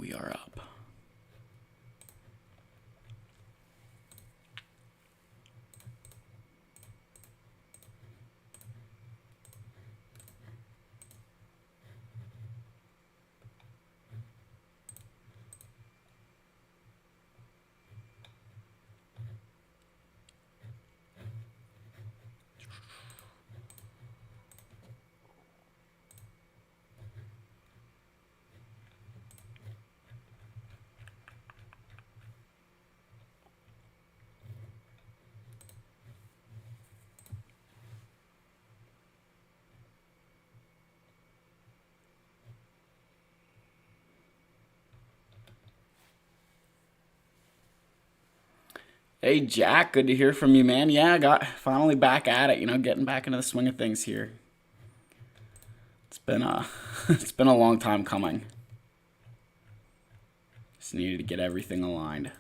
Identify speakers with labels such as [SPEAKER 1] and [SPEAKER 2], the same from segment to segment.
[SPEAKER 1] we are up. Hey Jack, good to hear from you, man. Yeah, I got finally back at it, getting back into the swing of things here. It's been it's been a long time coming. Just needed to get everything aligned.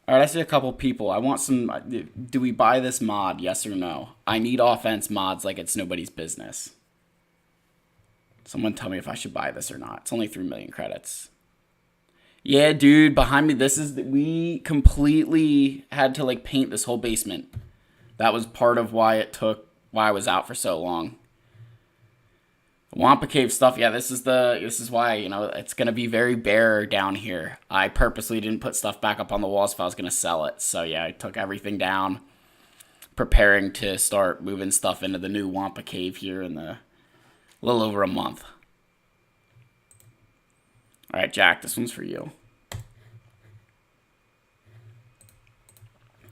[SPEAKER 1] All right, I see a couple people. I want some. Do we buy this mod? Yes or no? I need offense mods like it's nobody's business. Someone tell me if I should buy this or not. It's only 3 million credits. Yeah, dude, behind me, we completely had to like paint this whole basement. That was part of why I was out for so long. Wampa Cave stuff, yeah, this is why, it's going to be very bare down here. I purposely didn't put stuff back up on the walls if I was going to sell it. So, yeah, I took everything down, preparing to start moving stuff into the new Wampa Cave here in a little over a month. All right, Jack, this one's for you.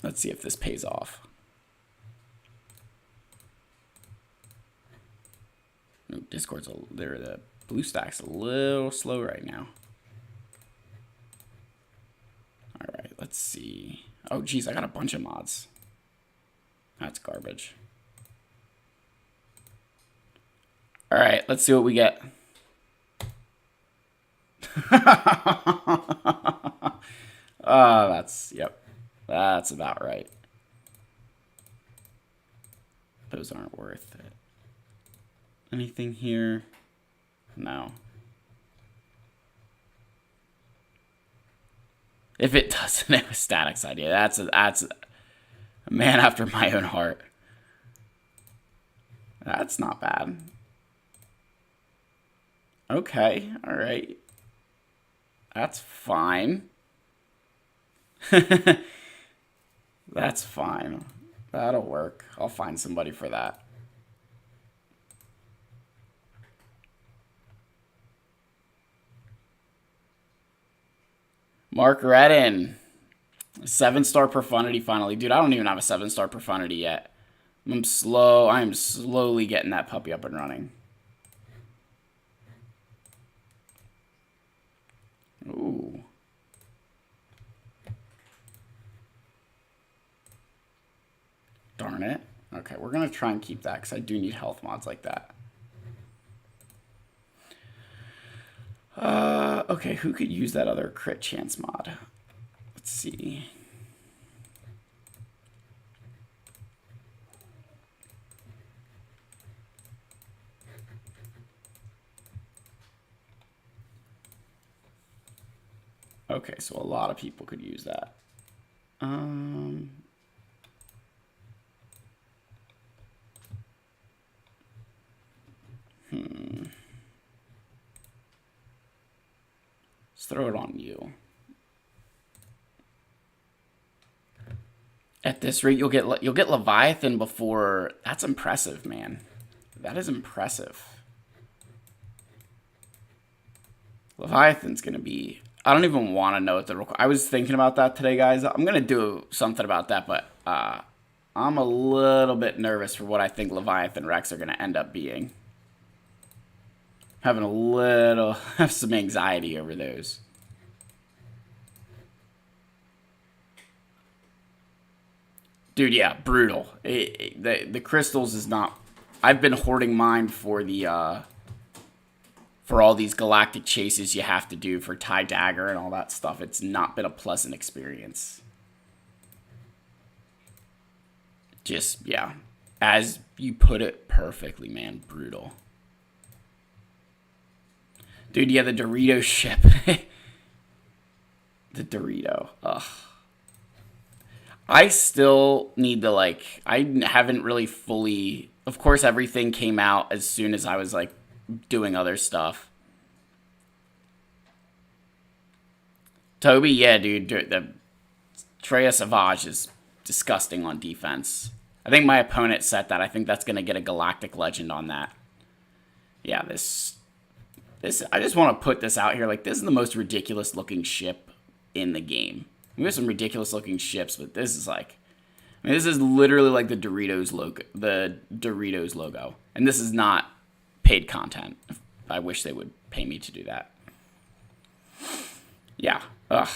[SPEAKER 1] Let's see if this pays off. Discord's the blue stack's a little slow right now. All right, let's see. Oh, geez, I got a bunch of mods. That's garbage. All right, let's see what we get. Yep, that's about right. Those aren't worth it. Anything here? No. If it doesn't have a statics idea, that's a man after my own heart. That's not bad. Okay, all right. That's fine. That's fine. That'll work. I'll find somebody for that. Mark Redden. 7-star profundity finally. Dude, I don't even have a 7-star profundity yet. I am slowly getting that puppy up and running. Ooh. Darn it. Okay, we're going to try and keep that because I do need health mods like that. Okay, who could use that other crit chance mod? Let's see. Okay, so a lot of people could use that. Let's throw it on you. At this rate, you'll get Leviathan before. That's impressive, man. That is impressive. Leviathan's gonna be. I don't even want to know what the. I was thinking about that today, guys. I'm gonna do something about that, but I'm a little bit nervous for what I think Leviathan Rex are gonna end up being. Have some anxiety over those. Dude, yeah, brutal. The crystals is not. I've been hoarding mine for the for all these galactic chases you have to do for Tie Dagger and all that stuff. It's not been a pleasant experience. Just, yeah. As you put it perfectly, man. Brutal. Dude, yeah, the Dorito ship. The Dorito. Ugh. I still need to, like, I haven't really fully... Of course, everything came out as soon as I was, like, doing other stuff. Toby, yeah, dude. The Treya Savage is disgusting on defense. I think my opponent set that. I think that's going to get a Galactic Legend on that. Yeah, this... I just want to put this out here. Like, this is the most ridiculous looking ship in the game. We have some ridiculous looking ships, but this is like... I mean, this is literally like the Doritos logo. And this is not paid content. I wish they would pay me to do that. Yeah. Ugh.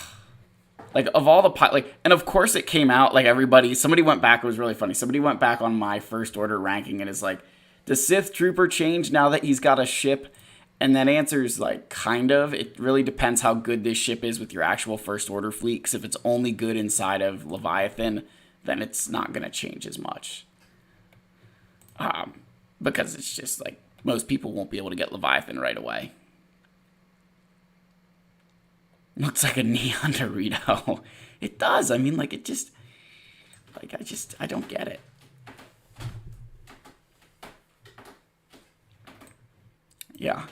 [SPEAKER 1] Like, of all the... like, and of course it came out, like, everybody... Somebody went back. It was really funny. Somebody went back on my first order ranking and is like, does Sith Trooper change now that he's got a ship? And that answer is, like, kind of. It really depends how good this ship is with your actual first order fleet. Because if it's only good inside of Leviathan, then it's not going to change as much. Because it's just, like, most people won't be able to get Leviathan right away. Looks like a neon Dorito. It does. I mean, like, it just... Like, I don't get it. Yeah.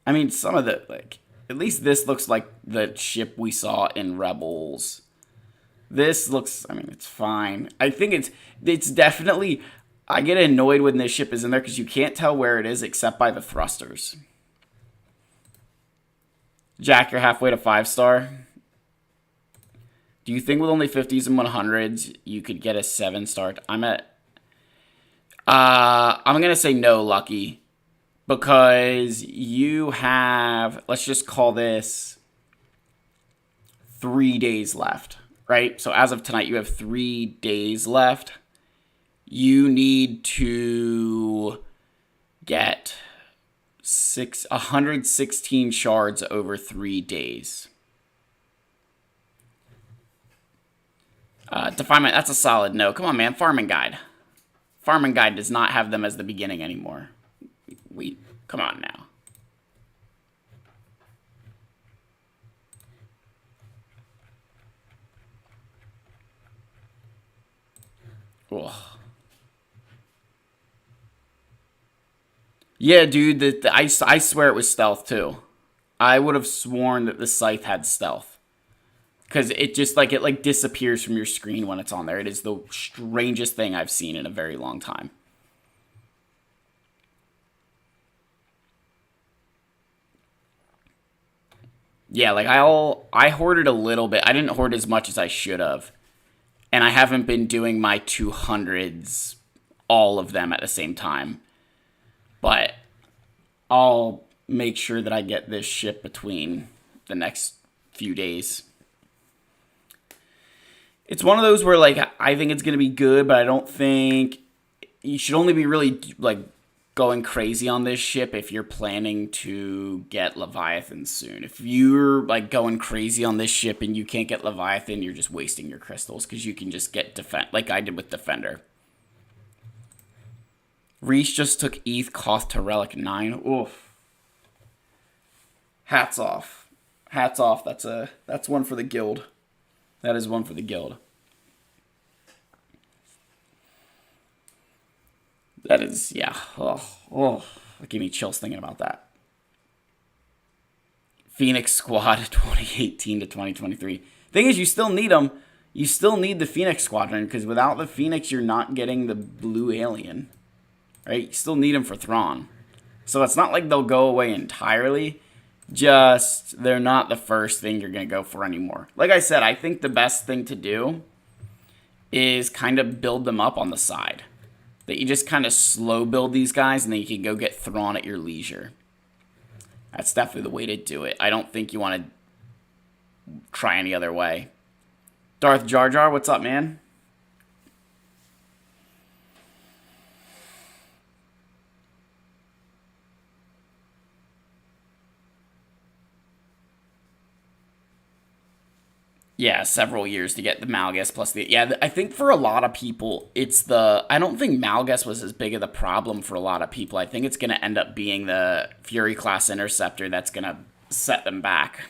[SPEAKER 1] I mean, some of the, like... At least this looks like the ship we saw in Rebels. This looks... I mean, it's fine. I think it's definitely... I get annoyed when this ship is in there because you can't tell where it is except by the thrusters. Jack, you're halfway to 5-star. Do you think with only 50s and 100s you could get a 7-star? I'm going to say no, Lucky. Because you have, let's just call this 3 days left, right? So as of tonight, you have 3 days left. You need to get 116 shards over 3 days. Definement, that's a solid no. Come on, man. Farming Guide. Farming Guide does not have them as the beginning anymore. Come on now. Ugh. Yeah, dude, I swear it was stealth, too. I would have sworn that the Scythe had stealth. Because it just, like, it disappears from your screen when it's on there. It is the strangest thing I've seen in a very long time. Yeah, like, I hoarded a little bit. I didn't hoard as much as I should have. And I haven't been doing my 200s, all of them at the same time. But I'll make sure that I get this ship between the next few days. It's one of those where, like, I think it's going to be good, but I don't think... You should only be really, like, going crazy on this ship if you're planning to get Leviathan soon. If you're, like, going crazy on this ship and you can't get Leviathan, you're just wasting your crystals, because you can just get like I did with Defender. Reese just took ETH Koth to Relic 9. Oof. Hats off. Hats off. That's one for the guild. That is one for the guild. That is, yeah. Oh, it gave me chills thinking about that. Phoenix Squad 2018 to 2023. Thing is, you still need them. You still need the Phoenix Squadron, because without the Phoenix, you're not getting the blue alien. Right? You still need them for Thrawn. So it's not like they'll go away entirely. Just, they're not the first thing you're going to go for anymore. Like I said, I think the best thing to do is kind of build them up on the side. That you just kind of slow build these guys, and then you can go get Thrawn at your leisure. That's definitely the way to do it. I don't think you want to try any other way. Darth Jar Jar, what's up, man? Yeah, several years to get the Malgus plus the yeah. I think for a lot of people, it's the I don't think Malgus was as big of the problem for a lot of people. I think it's going to end up being the Fury class interceptor that's going to set them back.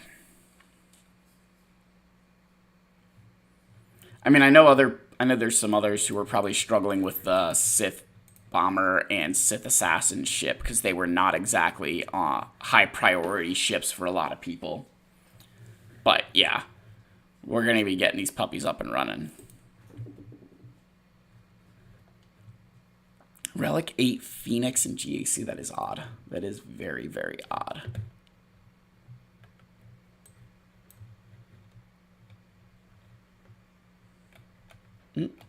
[SPEAKER 1] I mean, I know there's some others who are probably struggling with the Sith bomber and Sith assassin ship because they were not exactly high priority ships for a lot of people. But yeah, we're going to be getting these puppies up and running. Relic 8 Phoenix and GAC, that is odd. That is very, very odd.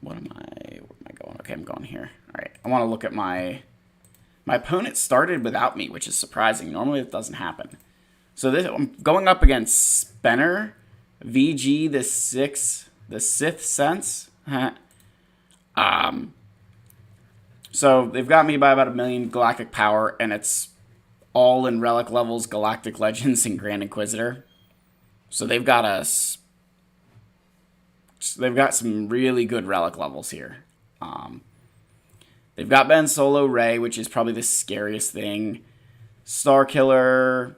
[SPEAKER 1] Where am I going? Okay, I'm going here. All right, I want to look at my opponent started without me, which is surprising. Normally it doesn't happen. So I'm going up against Spenner, VG, the Sixth Sense. So they've got me by about 1 million galactic power, and it's all in relic levels, Galactic Legends, and Grand Inquisitor. So they've got us. They've got some really good relic levels here. They've got Ben Solo Ray, which is probably the scariest thing. Starkiller.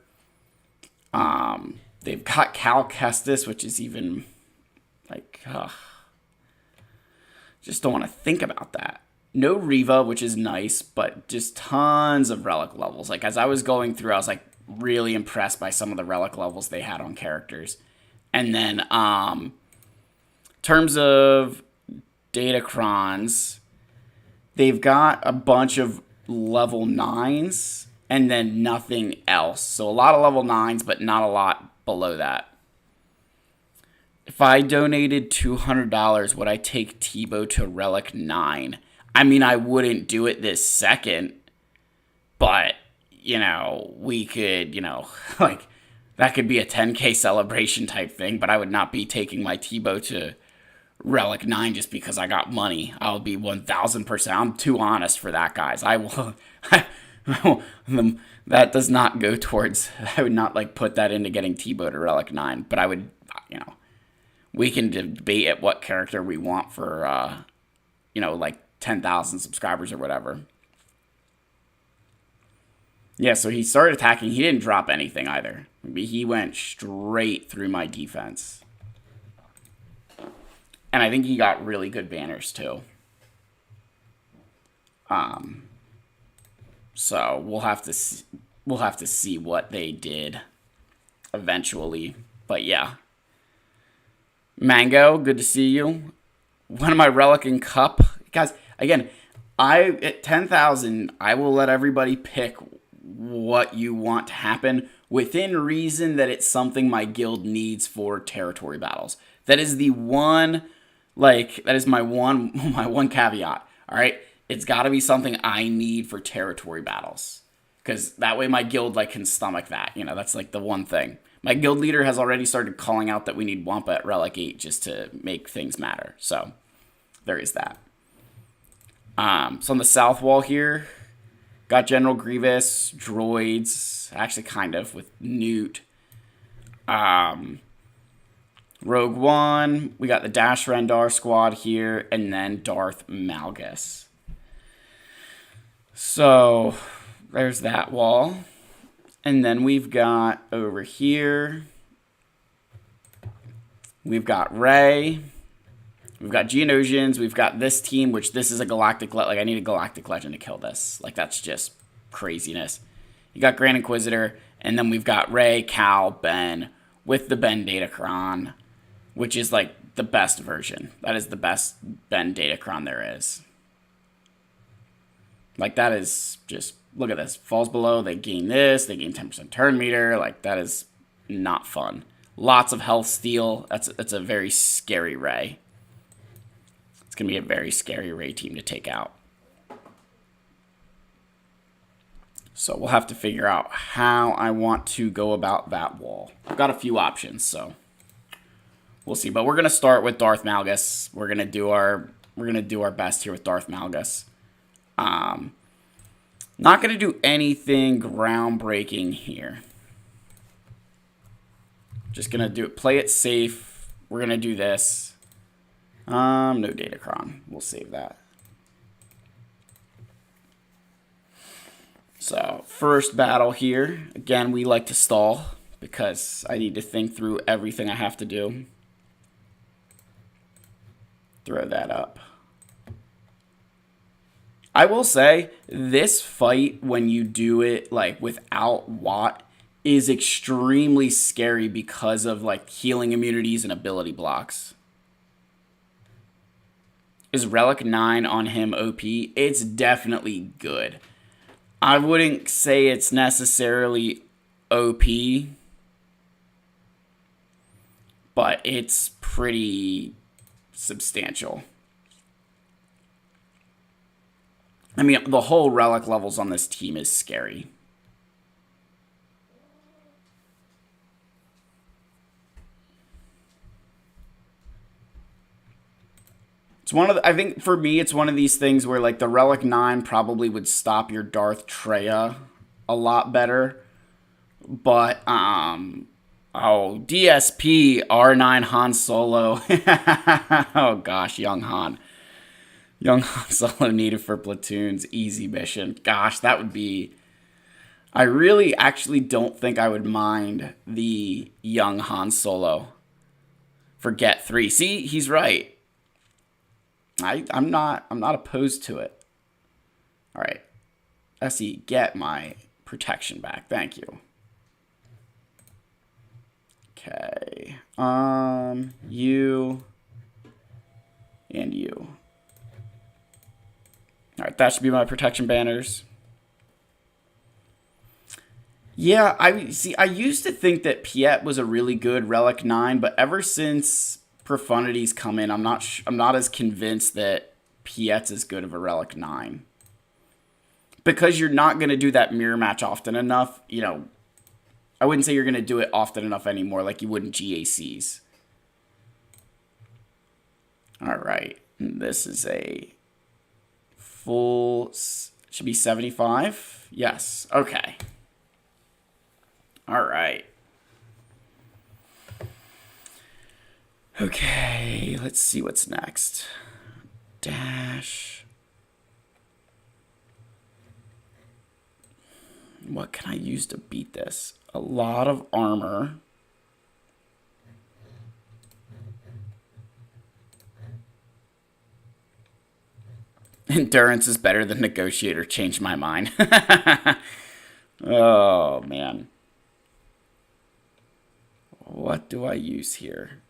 [SPEAKER 1] They've got Cal Kestis, which is even like, just don't want to think about that. No Riva, which is nice, but just tons of relic levels. Like as I was going through, I was like really impressed by some of the relic levels they had on characters. And then, terms of Datacrons, they've got a bunch of level 9s and then nothing else. So a lot of level 9s, but not a lot below that. If I donated $200, would I take Tebow to Relic 9? I mean, I wouldn't do it this second, but, you know, we could, you know, like, that could be a 10K celebration type thing, but I would not be taking my Tebow to Relic 9 just because I got money. I'll be 1,000%. I'm too honest for that, guys. I will. That does not go towards. I would not like put that into getting Tebow to Relic 9, but I would, you know, we can debate at what character we want for, you know, like 10,000 subscribers or whatever. Yeah, so he started attacking. He didn't drop anything either. He went straight through my defense. And I think he got really good banners too. So we'll have to see what they did eventually. But yeah. Mango, good to see you. When am I relicing Cup? Guys, again, at 10,000, I will let everybody pick what you want to happen within reason that it's something my guild needs for territory battles. That is the one, like, that is my one caveat, all right? It's got to be something I need for territory battles, because that way my guild, like, can stomach that, you know, that's, like, the one thing. My guild leader has already started calling out that we need Wampa at Relic 8 just to make things matter, so there is that. So on the south wall here, got General Grievous, droids, actually kind of, with Newt. Rogue One, we got the Dash Rendar squad here, and then Darth Malgus. So, there's that wall. And then we've got over here, we've got Rey. We've got Geonosians. We've got this team, which this is a Galactic... Like, I need a Galactic Legend to kill this. Like, that's just craziness. You got Grand Inquisitor. And then we've got Rey, Cal, Ben, with the Ben Datacron, which is, like, the best version. That is the best Ben Datacron there is. Like, that is just... Look at this. Falls below. They gain this. They gain 10% turn meter. Like, that is not fun. Lots of health steal. That's a very scary Rey. It's going to be a very scary Rey team to take out. So we'll have to figure out how I want to go about that wall. I've got a few options, so we'll see. But we're going to start with Darth Malgus. We're going to do our best here with Darth Malgus. Not going to do anything groundbreaking here. Just going to play it safe, We're going to do this. No Datacron. We'll save that. So, first battle here. Again, we like to stall because I need to think through everything I have to do. Throw that up. I will say, this fight, when you do it like without Watt, is extremely scary because of like healing immunities and ability blocks. Is Relic 9 on him OP? It's definitely good. I wouldn't say it's necessarily OP, but it's pretty substantial. I mean, the whole Relic levels on this team is scary. It's one of the, I think for me, it's one of these things where like the Relic 9 probably would stop your Darth Treya a lot better. But, DSP R9 Han Solo. Oh gosh, young Han. Young Han Solo needed for platoons. Easy mission. Gosh, that would be... I really actually don't think I would mind the young Han Solo for Get 3. See, he's right. I'm not opposed to it. All right. SE, get my protection back. Thank you. Okay. You and you. All right, that should be my protection banners. Yeah, I used to think that Piet was a really good Relic 9, but ever since Profundity's come in, I'm not as convinced that Piet's as good of a Relic 9. Because you're not going to do that mirror match often enough, you know, I wouldn't say you're going to do it often enough anymore like you would in GACs. All right, this is a full, should be 75? Yes, okay. All right. Okay, let's see what's next. Dash. What can I use to beat this? A lot of armor. Endurance is better than Negotiator. Changed my mind. Oh, man. What do I use here?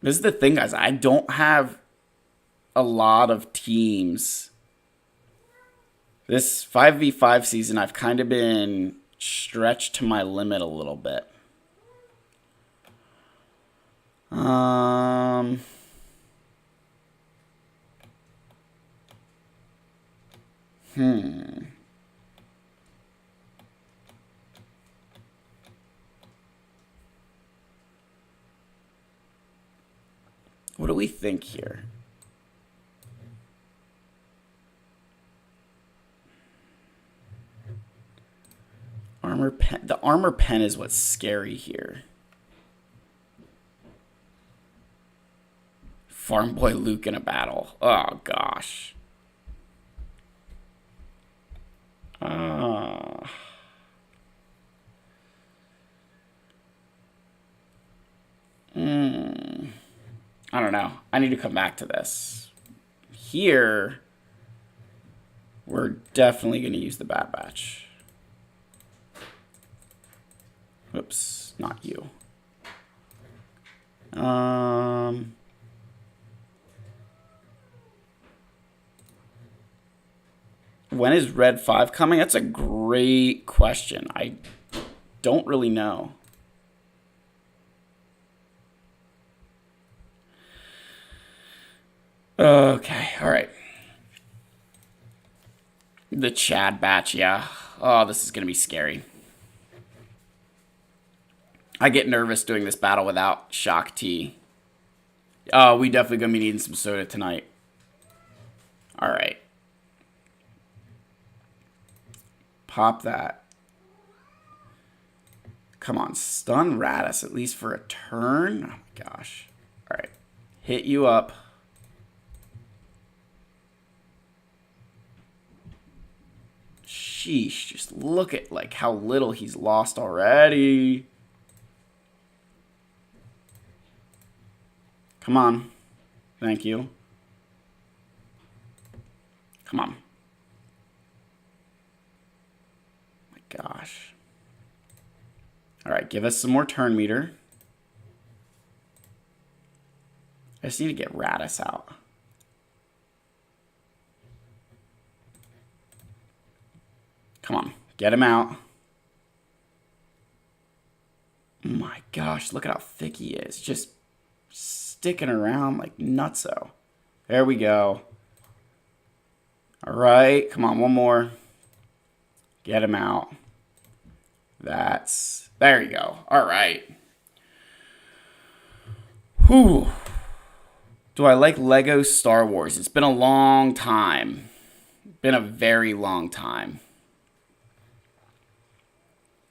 [SPEAKER 1] This is the thing, guys. I don't have a lot of teams. This 5v5 season, I've kind of been stretched to my limit a little bit. What do we think here? Armor pen. The armor pen is what's scary here. Farm Boy Luke in a battle. Oh, gosh. I don't know. I need to come back to this. Here, we're definitely going to use the Bad Batch. Oops, not you. When is Red 5 coming? That's a great question. I don't really know. Okay, all right. The Chad batch, yeah. Oh, this is going to be scary. I get nervous doing this battle without Shock T. Oh, we definitely going to be needing some soda tonight. All right. Pop that. Come on, stun Radis at least for a turn. Oh my gosh. All right, hit you up. Sheesh, just look at like how little he's lost already. Come on. Thank you. Come on. My gosh. All right, give us some more turn meter. I just need to get Radis out. Come on, get him out. Oh my gosh, look at how thick he is. Just sticking around like nutso. There we go. All right, come on, one more. Get him out. There you go. All right. Whew. Do I like Lego Star Wars? It's been a long time. Been a very long time.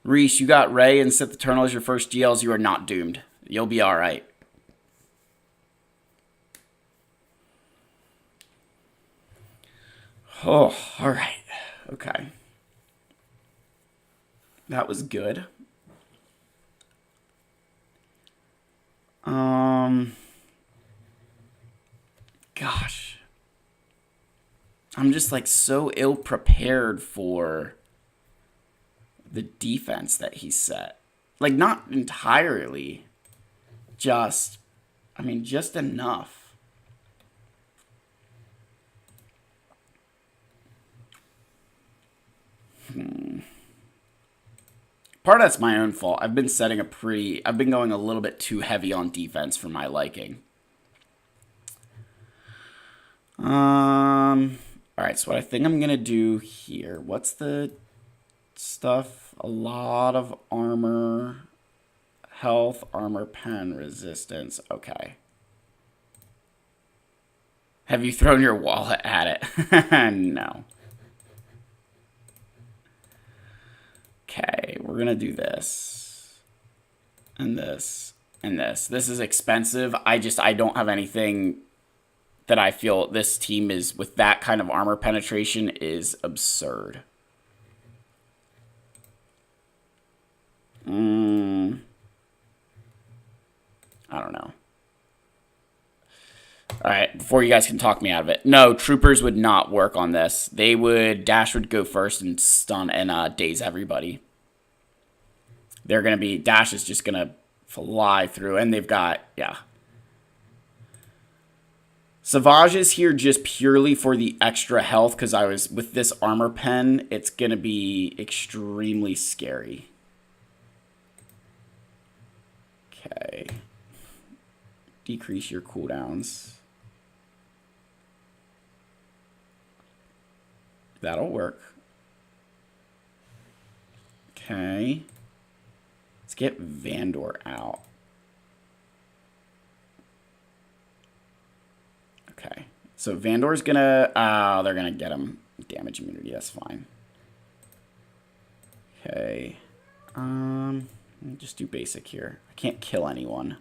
[SPEAKER 1] Reese, you got Rey and Sith Eternal as your first GLs. You are not doomed. You'll be all right. Oh, all right. Okay. That was good. Gosh. I'm just like so ill prepared for the defense that he set. Like not entirely. Just enough. Part of that's my own fault. I've been going a little bit too heavy on defense for my liking. Alright, so what I think I'm gonna do here. What's the stuff? A lot of armor, health, armor pen, resistance. Okay. Have you thrown your wallet at it? No. Okay, we're gonna do this. And this. And this. This is expensive. I don't have anything that I feel this team is, with that kind of armor penetration, is absurd. I don't know. Alright, before you guys can talk me out of it. No, troopers would not work on this. Dash would go first and stun and daze everybody. They're going to be, Dash is just going to fly through, and they've got, yeah. Savage is here just purely for the extra health, because with this armor pen, it's going to be extremely scary. Okay. Decrease your cooldowns. That'll work. Okay. Let's get Vandor out. Okay. So Vandor's gonna... they're gonna get him damage immunity. That's fine. Okay. Just do basic here. I can't kill anyone.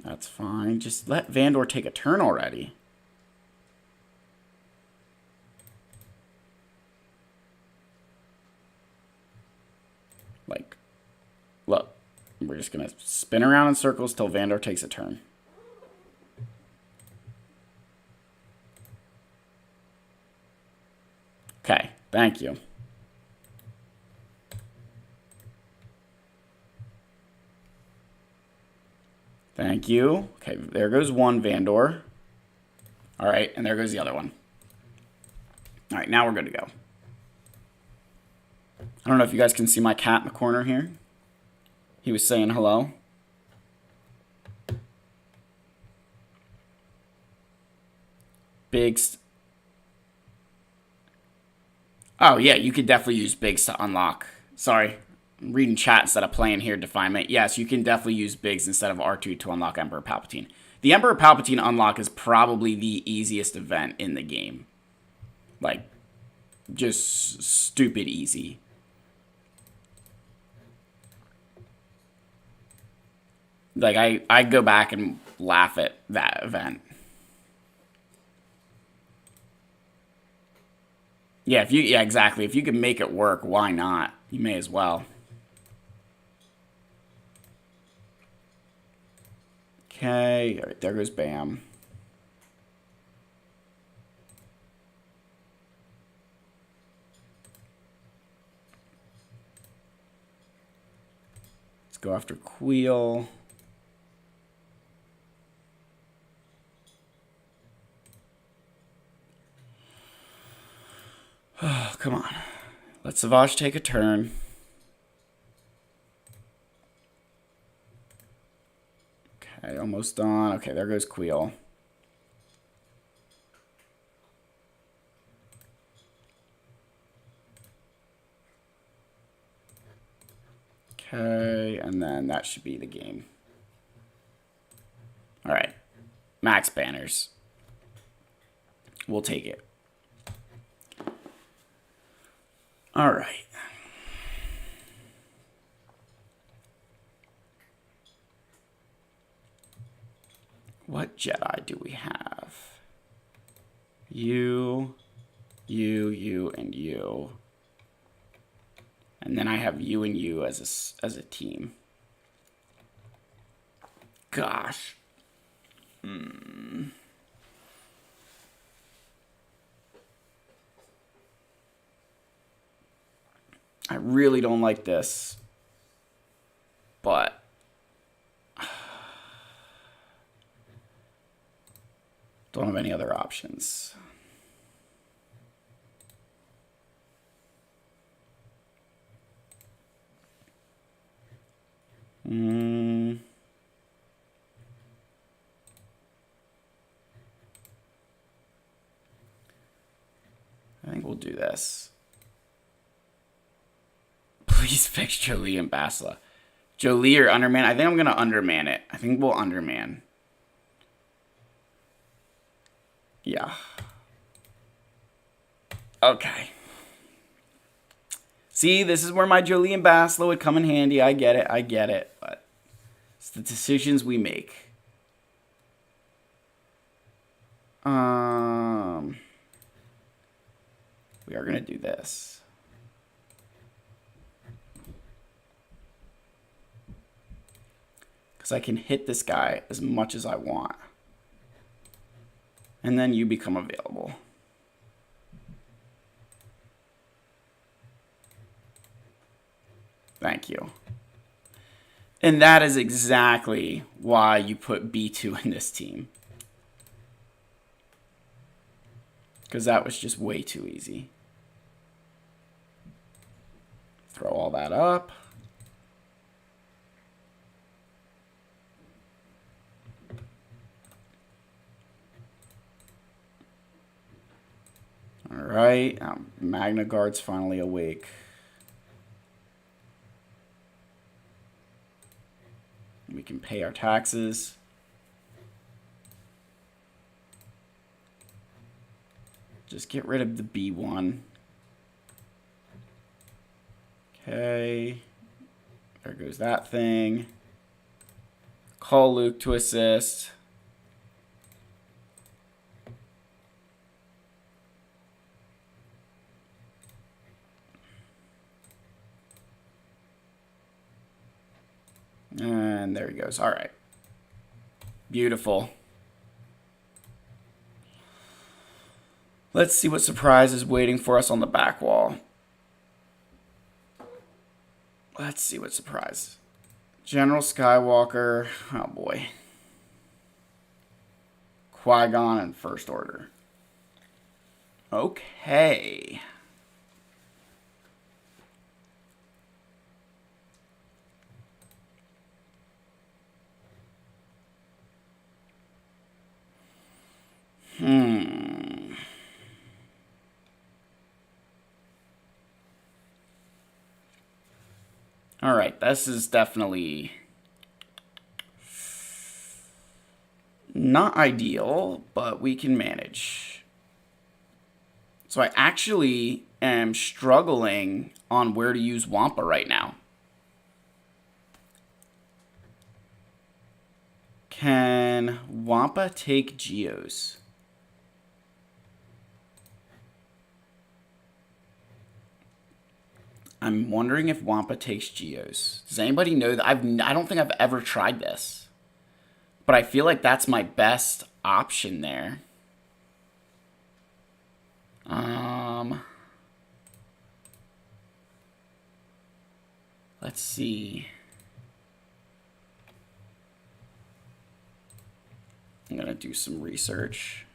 [SPEAKER 1] That's fine. Just let Vandor take a turn already. Like, look. We're just going to spin around in circles till Vandor takes a turn. Okay, thank you. Thank you. Okay, there goes one Vandor. All right, and there goes the other one. All right, now we're good to go. I don't know if you guys can see my cat in the corner here. He was saying hello. Biggs. Oh, yeah, you could definitely use Biggs to unlock. Sorry, reading chat instead of playing here. Definement. Yes, you can definitely use Biggs instead of R2 to unlock Emperor Palpatine. The Emperor Palpatine unlock is probably the easiest event in the game. Like, just stupid easy. Like, I go back and laugh at that event. Yeah, exactly. If you can make it work, why not? You may as well. Okay, all right, there goes Bam. Let's go after Queel. Oh, come on. Let Savage take a turn. Okay, almost done. Okay, there goes Queel. Okay, and then that should be the game. All right, max banners. We'll take it. All right. What Jedi do we have? You, and you. And then I have you and you as a team. Gosh. I really don't like this. But don't have any other options. I think we'll do this. Please fix Jolie and Basila. Jolie or Underman? I think I'm going to Underman it. I think we'll Underman. Yeah. Okay. See, this is where my Jolie and Basila would come in handy. I get it. But it's the decisions we make. We are going to do this. Because I can hit this guy as much as I want. And then you become available. Thank you. And that is exactly why you put B2 in this team. Because that was just way too easy. Throw all that up. All right, Magna Guard's finally awake. We can pay our taxes. Just get rid of the B1. Okay. There goes that thing. Call Luke to assist. And there he goes. All right. Beautiful. Let's see what surprise is waiting for us on the back wall. Let's see what surprise. General Skywalker. Oh, boy. Qui-Gon and First Order. Okay. All right, this is definitely not ideal, but we can manage. So I actually am struggling on where to use Wampa right now. Can Wampa take Geos? I'm wondering if Wampa takes Geos. Does anybody know that? I don't think I've ever tried this. But I feel like that's my best option there. Let's see. I'm going to do some research.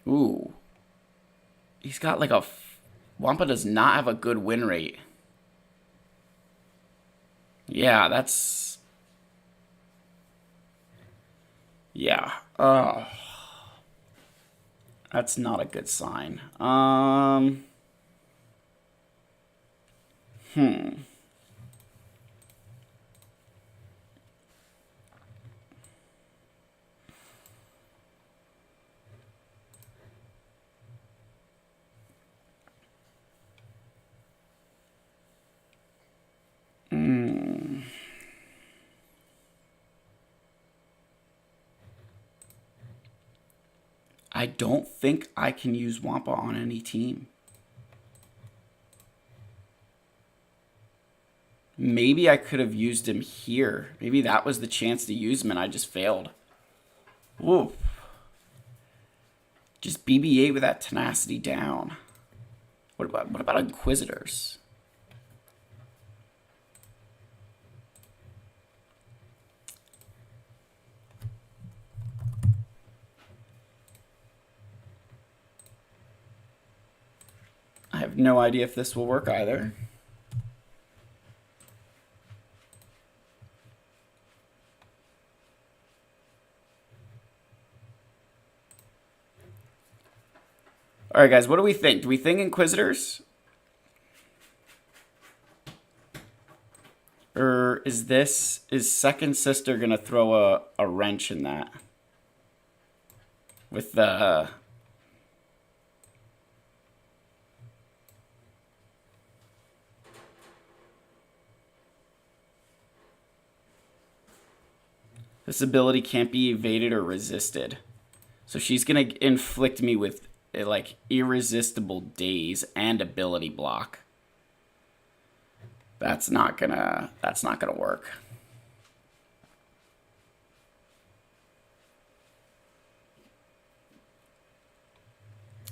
[SPEAKER 1] Ooh. He's got like a... Wampa does not have a good win rate. Yeah, that's... Yeah. That's not a good sign. I don't think I can use Wampa on any team. Maybe I could have used him here. Maybe that was the chance to use him and I just failed. Whoa. Just BB-8 with that tenacity down. What about Inquisitors? I have no idea if this will work either. All right, guys, what do we think? Do we think Inquisitors? Or is Second Sister going to throw a wrench in that? With the... This ability can't be evaded or resisted. So she's going to inflict me with, like, irresistible daze and ability block. That's not gonna work.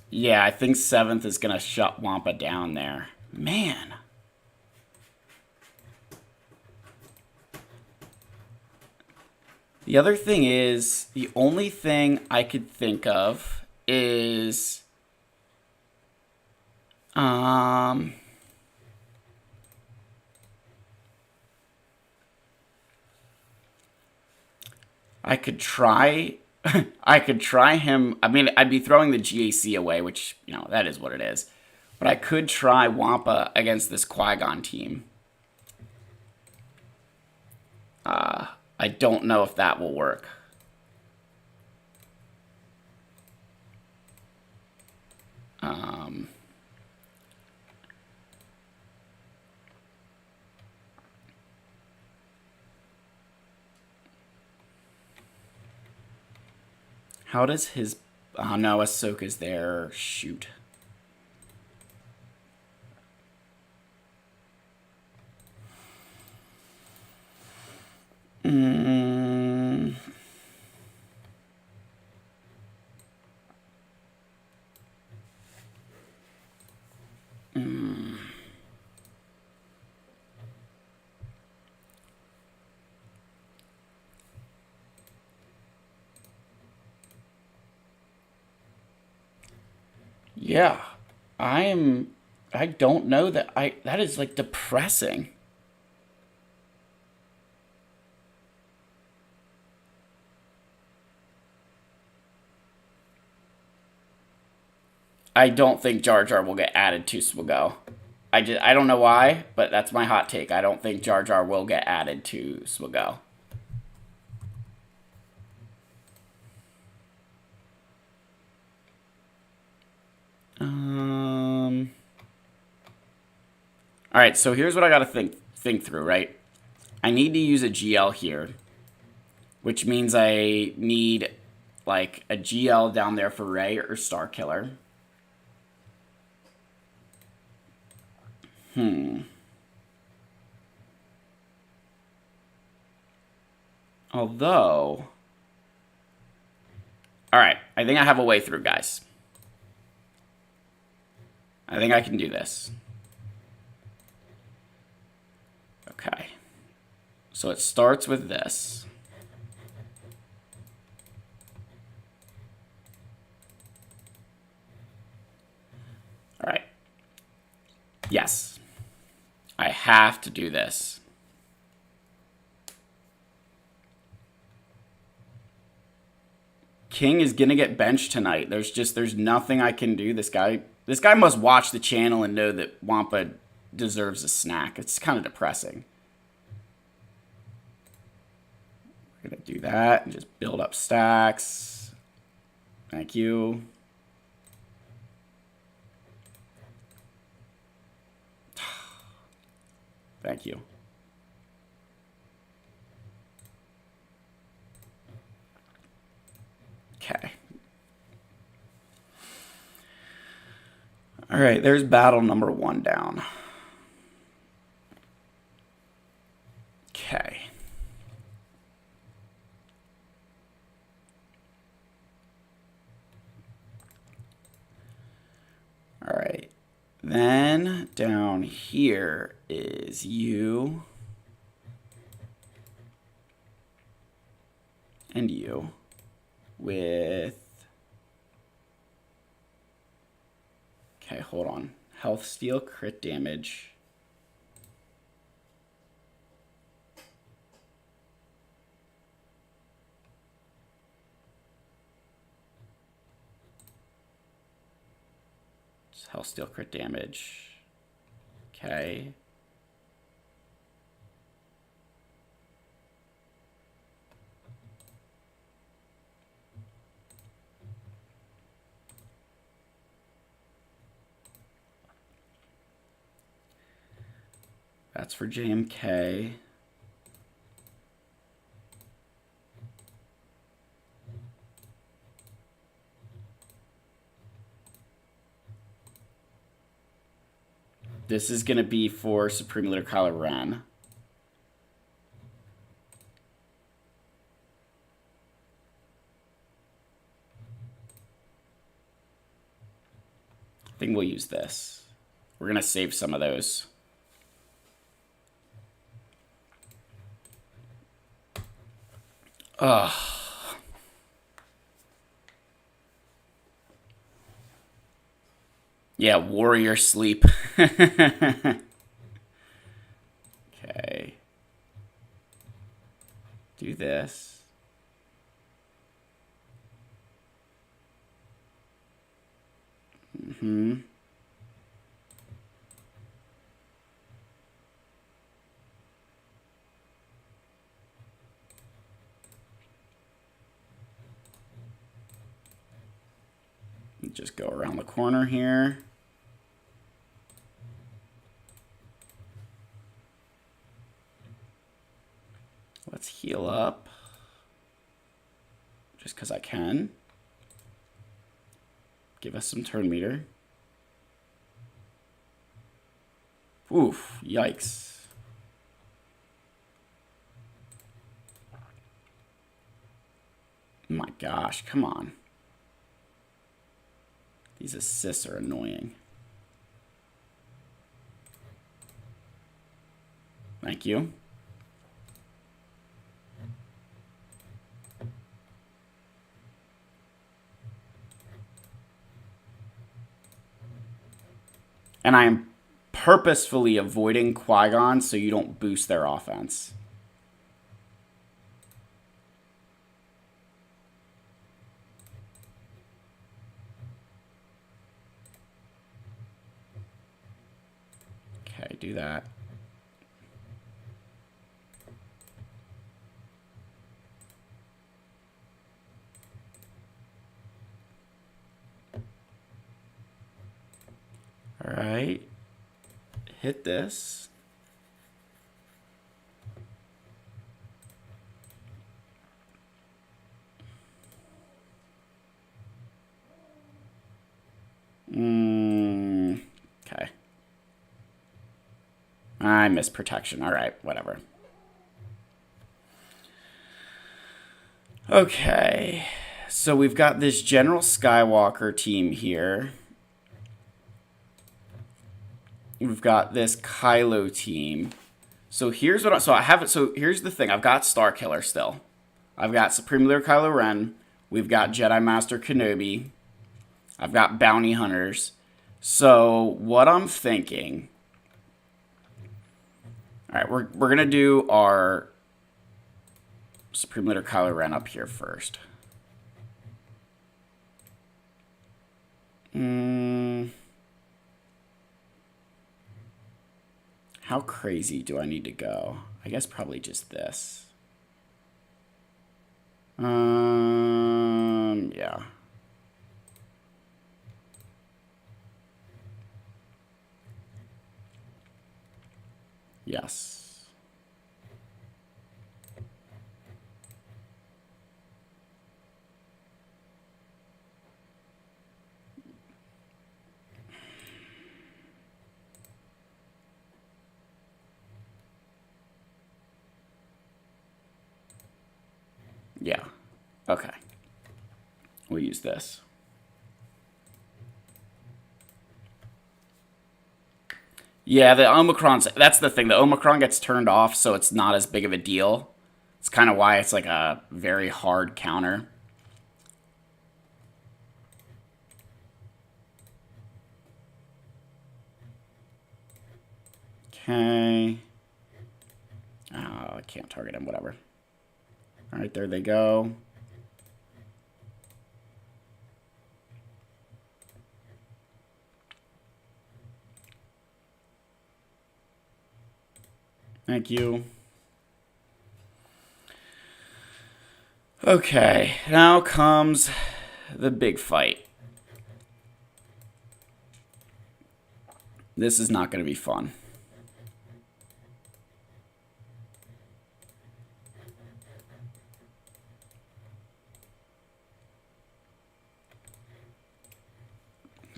[SPEAKER 1] Yeah, I think 7th is gonna shut Wampa down there. Man. The other thing is, the only thing I could think of is... I could try... I could try him... I mean, I'd be throwing the GAC away, which, you know, that is what it is. But I could try Wampa against this Qui-Gon team. I don't know if that will work. How does his... Oh, no, Ahsoka's there. Shoot. Yeah. I am... I don't know that I... That is, like, depressing. I don't think Jar Jar will get added to Swago. I don't know why, but that's my hot take. I don't think Jar Jar will get added to Swago. All right, so here's what I gotta think through, right? I need to use a GL here, which means I need like a GL down there for Rey or Star Killer. Although, all right, I think I have a way through, guys. I think I can do this. Okay. So it starts with this. All right. Yes. I have to do this. King is gonna get benched tonight. There's nothing I can do. This guy must watch the channel and know that Wampa deserves a snack. It's kind of depressing. We're gonna do that and just build up stacks. Thank you. Thank you. Okay. All right, there's battle number 1 down. Okay. All right. Then down here is you and you with... Okay, hold on. Health steal, crit damage. Health steal, crit damage. Okay. That's for JMK. This is going to be for Supreme Leader Kylo Ren. I think we'll use this. We're going to save some of those. Ugh. Yeah, warrior sleep. Okay. Do this. Just go around the corner here. Let's heal up. Just because I can. Give us some turn meter. Oof, yikes. My gosh, come on. These assists are annoying. Thank you. And I am purposefully avoiding Qui-Gon so you don't boost their offense. Okay, do that. All right. Hit this. Okay. I missed protection. All right, whatever. Okay. So we've got this General Skywalker team here. We've got this Kylo team. So here's what I have it. So here's the thing. I've got Star Killer still. I've got Supreme Leader Kylo Ren. We've got Jedi Master Kenobi. I've got Bounty Hunters. So what I'm thinking. All right, we're gonna do our Supreme Leader Kylo Ren up here first. How crazy do I need to go? I guess probably just this. Yeah. Yes. Yeah. Okay. We'll use this. Yeah, the Omicron's... That's the thing. The Omicron gets turned off, so it's not as big of a deal. It's kind of why it's like a very hard counter. Okay. Oh, I can't target him. Whatever. All right, there they go. Thank you. Okay, now comes the big fight. This is not going to be fun.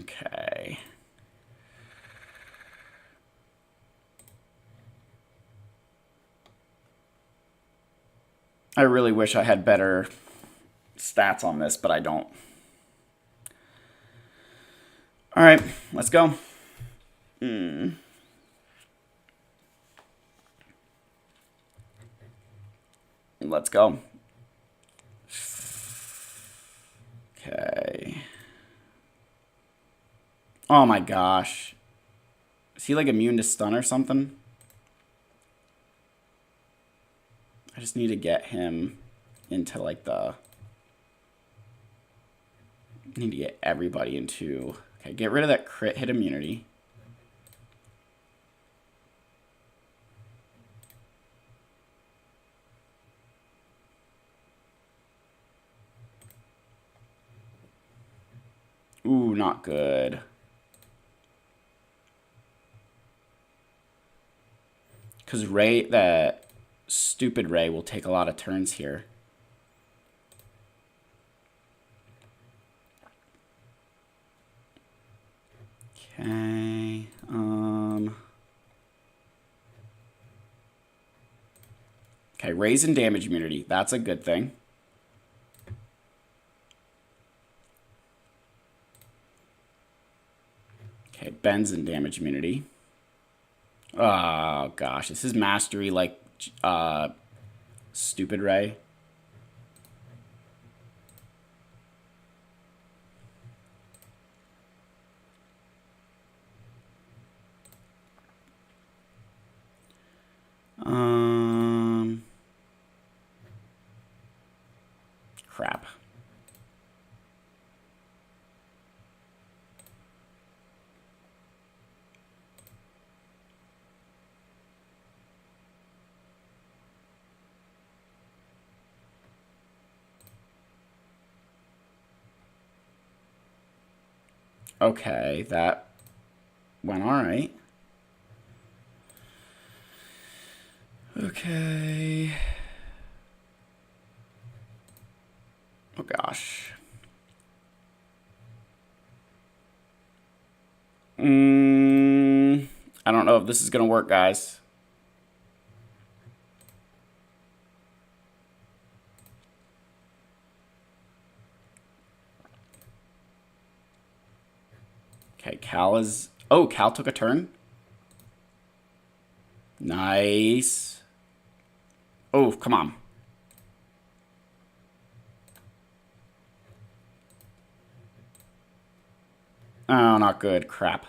[SPEAKER 1] Okay. I really wish I had better stats on this, but I don't. All right, let's go. Let's go. Okay. Oh my gosh. Is he like immune to stun or something? I just need to get him into like the... I need to get everybody into... Okay, get rid of that crit hit immunity. Ooh, not good. Because Ray, that stupid Ray, will take a lot of turns here. Okay. Okay, raise in damage immunity. That's a good thing. Okay, Ben's in damage immunity. Oh, gosh. This is mastery like stupid Ray. Crap. Okay, that went all right. Okay. Oh gosh. I don't know if this is gonna work, guys. Okay, Cal is... Oh, Cal took a turn. Nice. Oh, come on. Oh, not good. Crap.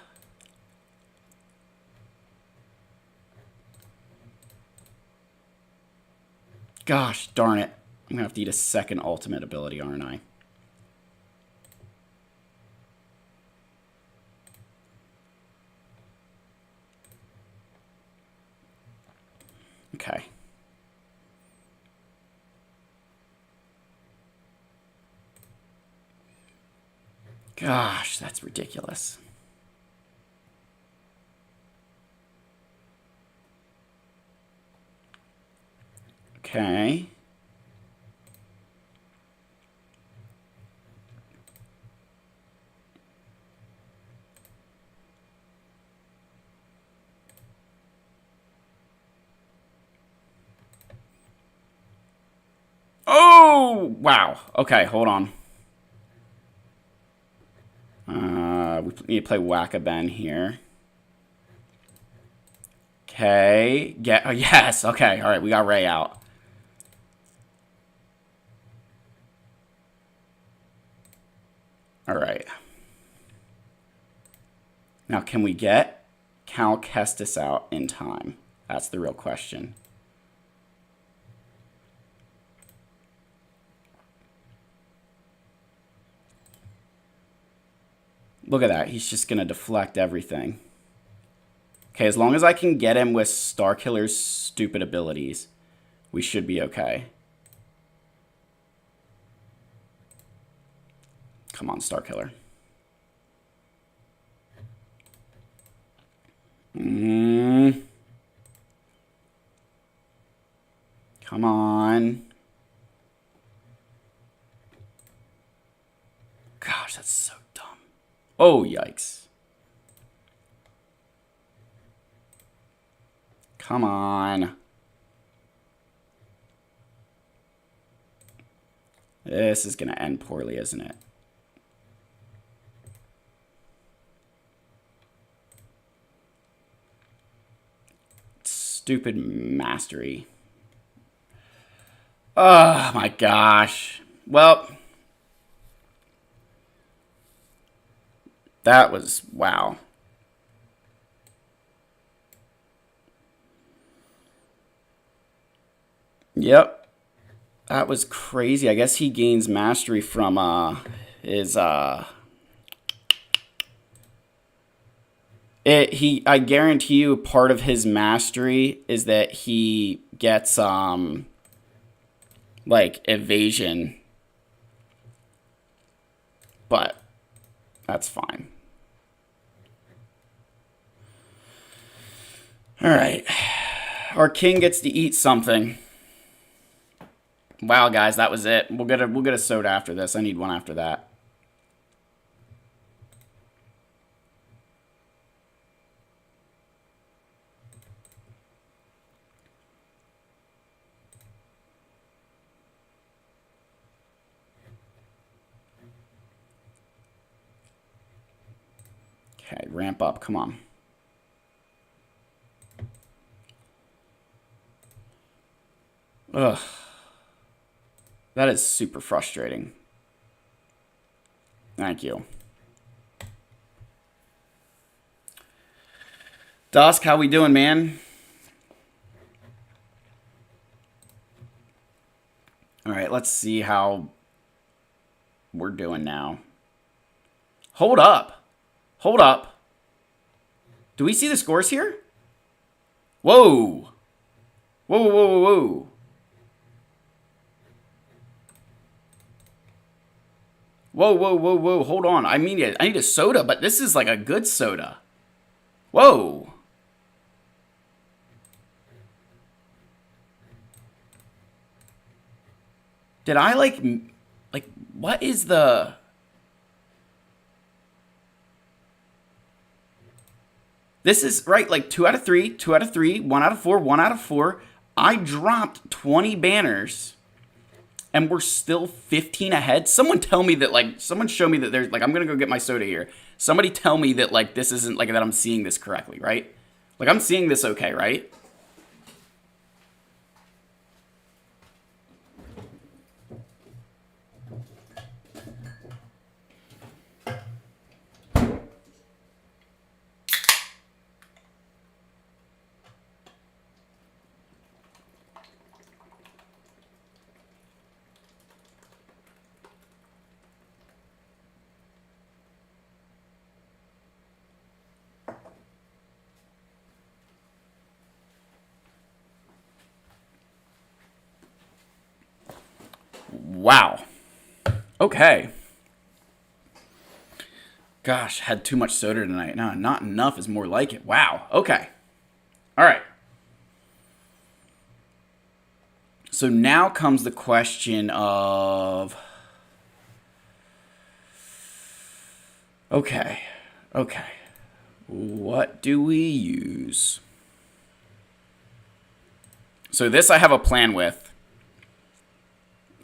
[SPEAKER 1] Gosh, darn it. I'm gonna have to eat a second ultimate ability, aren't I? Okay. Gosh, that's ridiculous. Okay. Oh, wow. Okay, hold on. We need to play Whack-A-Ben here. Okay. Oh, yes. Okay. All right. We got Ray out. All right. Now, can we get Cal Kestis out in time? That's the real question. Look at that. He's just going to deflect everything. Okay, as long as I can get him with Starkiller's stupid abilities, we should be okay. Come on, Starkiller. Come on. Gosh, that's so dumb. Oh, yikes. Come on. This is going to end poorly, isn't it? Stupid mastery. Oh, my gosh. Well, that was... Wow. Yep. That was crazy. I guess he gains mastery from his I guarantee you part of his mastery is that he gets like evasion. But that's fine. All right. Our king gets to eat something. Wow, guys, that was it. We'll get a soda after this. I need one after that. Okay, ramp up. Come on. Ugh. That is super frustrating. Thank you. Dusk, how we doing, man? All right, let's see how we're doing now. Hold up. Hold up. Do we see the scores here? Whoa. Whoa, whoa, whoa, whoa. Whoa, whoa, whoa, whoa. Hold on. I need a soda, but this is like a good soda. Whoa. Did I like, what is the... This is, right, like 2 out of 3, 2 out of 3, 1 out of 4, 1 out of 4. I dropped 20 banners, and we're still 15 ahead. Someone tell me that, like, someone show me that there's, like, I'm going to go get my soda here. Somebody tell me that, like, this isn't, like, that I'm seeing this correctly, right? Like, I'm seeing this okay, right? Wow. Okay. Gosh, had too much soda tonight. No, not enough is more like it. Wow. Okay. All right. So now comes the question of... Okay. Okay. What do we use? So this I have a plan with.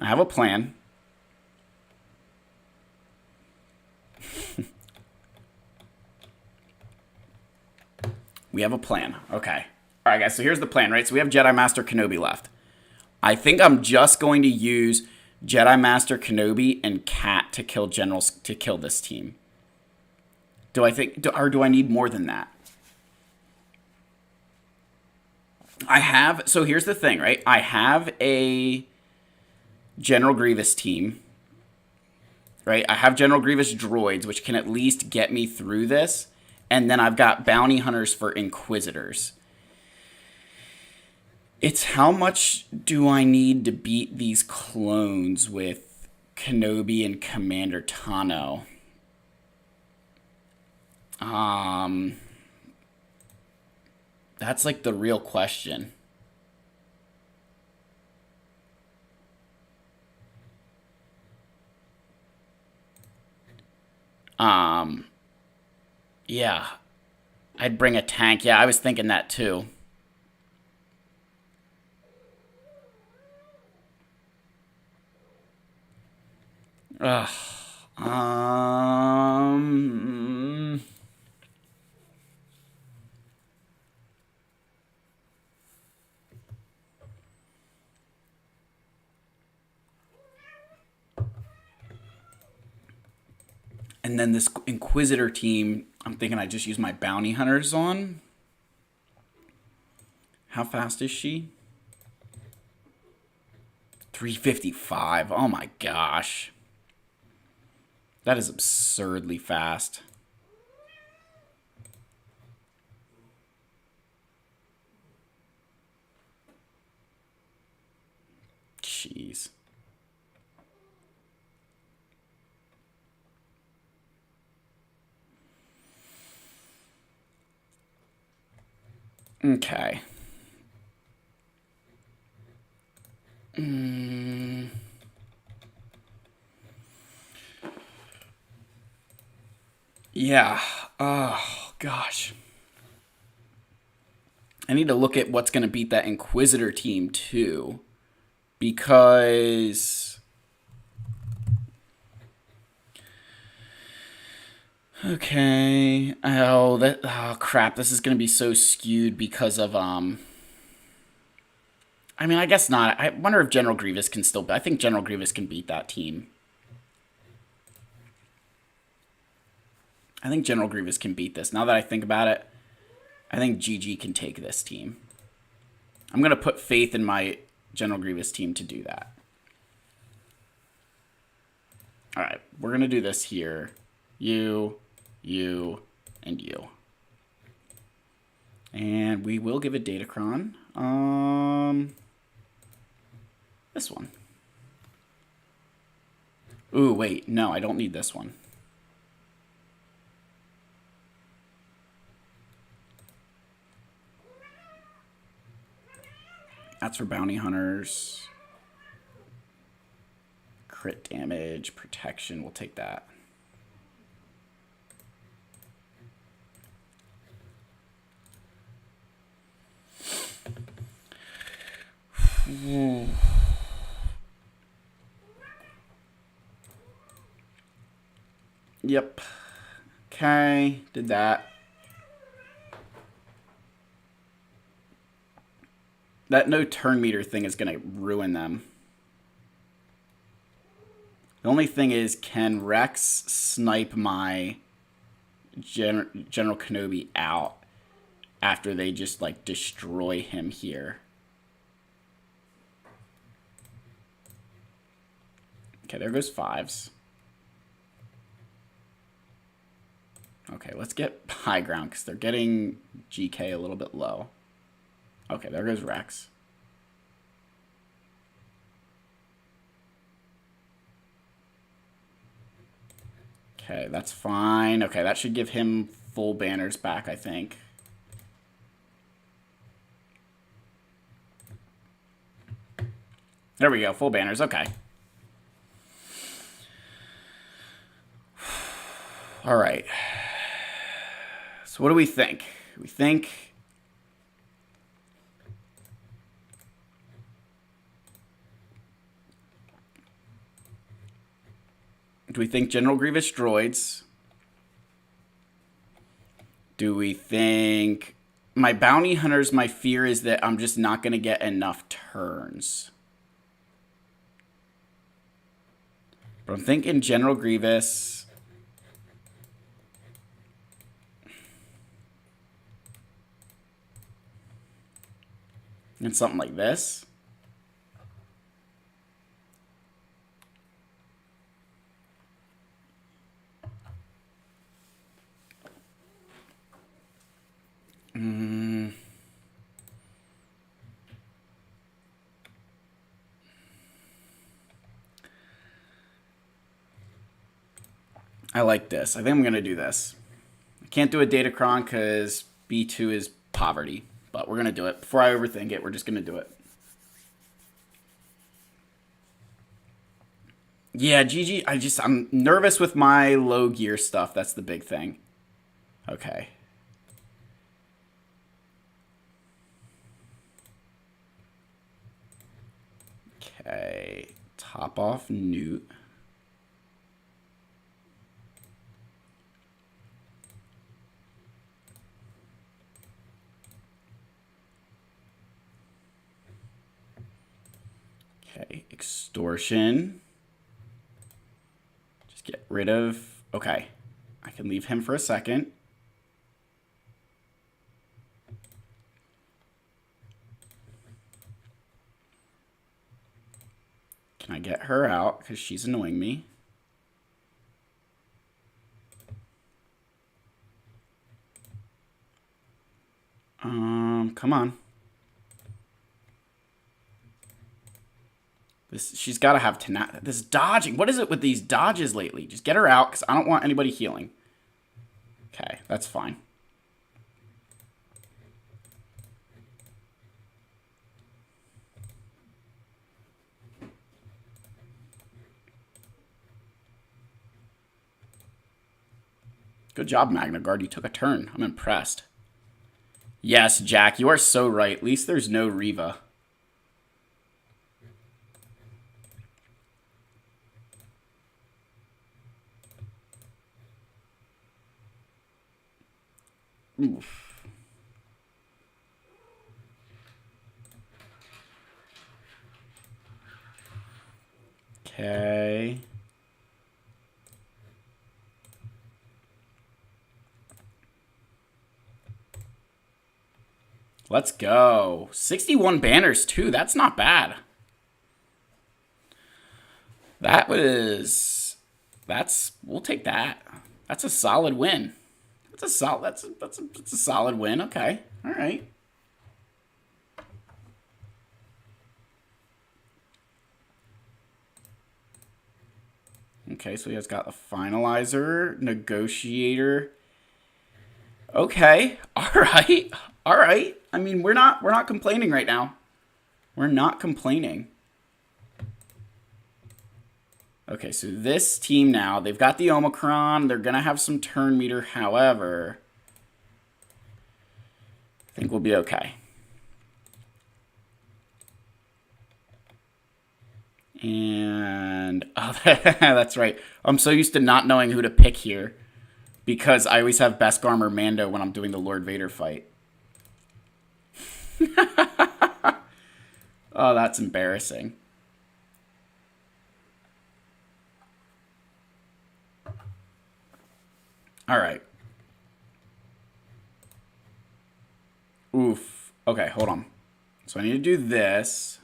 [SPEAKER 1] I have a plan. We have a plan. Okay. All right, guys. So here's the plan, right? So we have Jedi Master Kenobi left. I think I'm just going to use Jedi Master Kenobi and Cat to kill generals to kill this team. Do I think, or do I need more than that? I have. So here's the thing, right? I have a General Grievous team, right? I have General Grievous droids, which can at least get me through this. And then I've got bounty hunters for Inquisitors. It's how much do I need to beat these clones with Kenobi and Commander Tano? That's like the real question. Yeah. I'd bring a tank. Yeah, I was thinking that too. Ugh. And then this Inquisitor team, I'm thinking I just use my bounty hunters on. How fast is she? 355. Oh my gosh. That is absurdly fast. Jeez. Okay. Yeah. Oh, gosh. I need to look at what's going to beat that Inquisitor team, too. Because... Okay. Oh, crap. This is going to be so skewed because of, I mean, I guess not. I wonder if General Grievous can still... I think General Grievous can beat that team. I think General Grievous can beat this. Now that I think about it, I think GG can take this team. I'm going to put faith in my General Grievous team to do that. All right, we're going to do this here. You, and you. And we will give a Datacron. This one. Ooh, wait. No, I don't need this one. That's for bounty hunters. Crit damage, protection. We'll take that. Yep. Okay, did that. That no turn meter thing is going to ruin them. The only thing is, can Rex snipe my General Kenobi out after they just, like, destroy him here? Okay, there goes 5s. Okay, let's get high ground because they're getting GK a little bit low. Okay, there goes Rex. Okay, that's fine. Okay, that should give him full banners back, I think. There we go, full banners. Okay. All right. So what do we think? We think... Do we think General Grievous droids? Do we think... My bounty hunters, my fear is that I'm just not going to get enough turns. But I'm thinking General Grievous... And something like this. I like this. I think I'm going to do this. I can't do a Datacron because B2 is poverty. But we're going to do it. Before I overthink it, we're just going to do it. Yeah, GG. I'm nervous with my low gear stuff. That's the big thing. Okay. Okay. Top off Newt. Okay. Extortion. Just get rid of... Okay. I can leave him for a second. Can I get her out? Because she's annoying me. Come on. She's got to have this dodging. What is it with these dodges lately? Just get her out because I don't want anybody healing. Okay, that's fine. Good job, Magna Guard. You took a turn. I'm impressed. Yes, Jack, you are so right. At least there's no Reva. Oof. Okay. Let's go. 61 banners, too. That's not bad. That was we'll take that. That's a solid win. That's a solid win. Okay. All right. Okay, so he has got a finalizer, negotiator. Okay. All right. All right. I mean, we're not complaining right now. We're not complaining. Okay, so this team now, they've got the Omicron. They're going to have some turn meter. However, I think we'll be okay. And, oh, that's right. I'm so used to not knowing who to pick here because I always have Beskar or Mando when I'm doing the Lord Vader fight. Oh, that's embarrassing. All right. Oof. Okay, hold on. So I need to do this.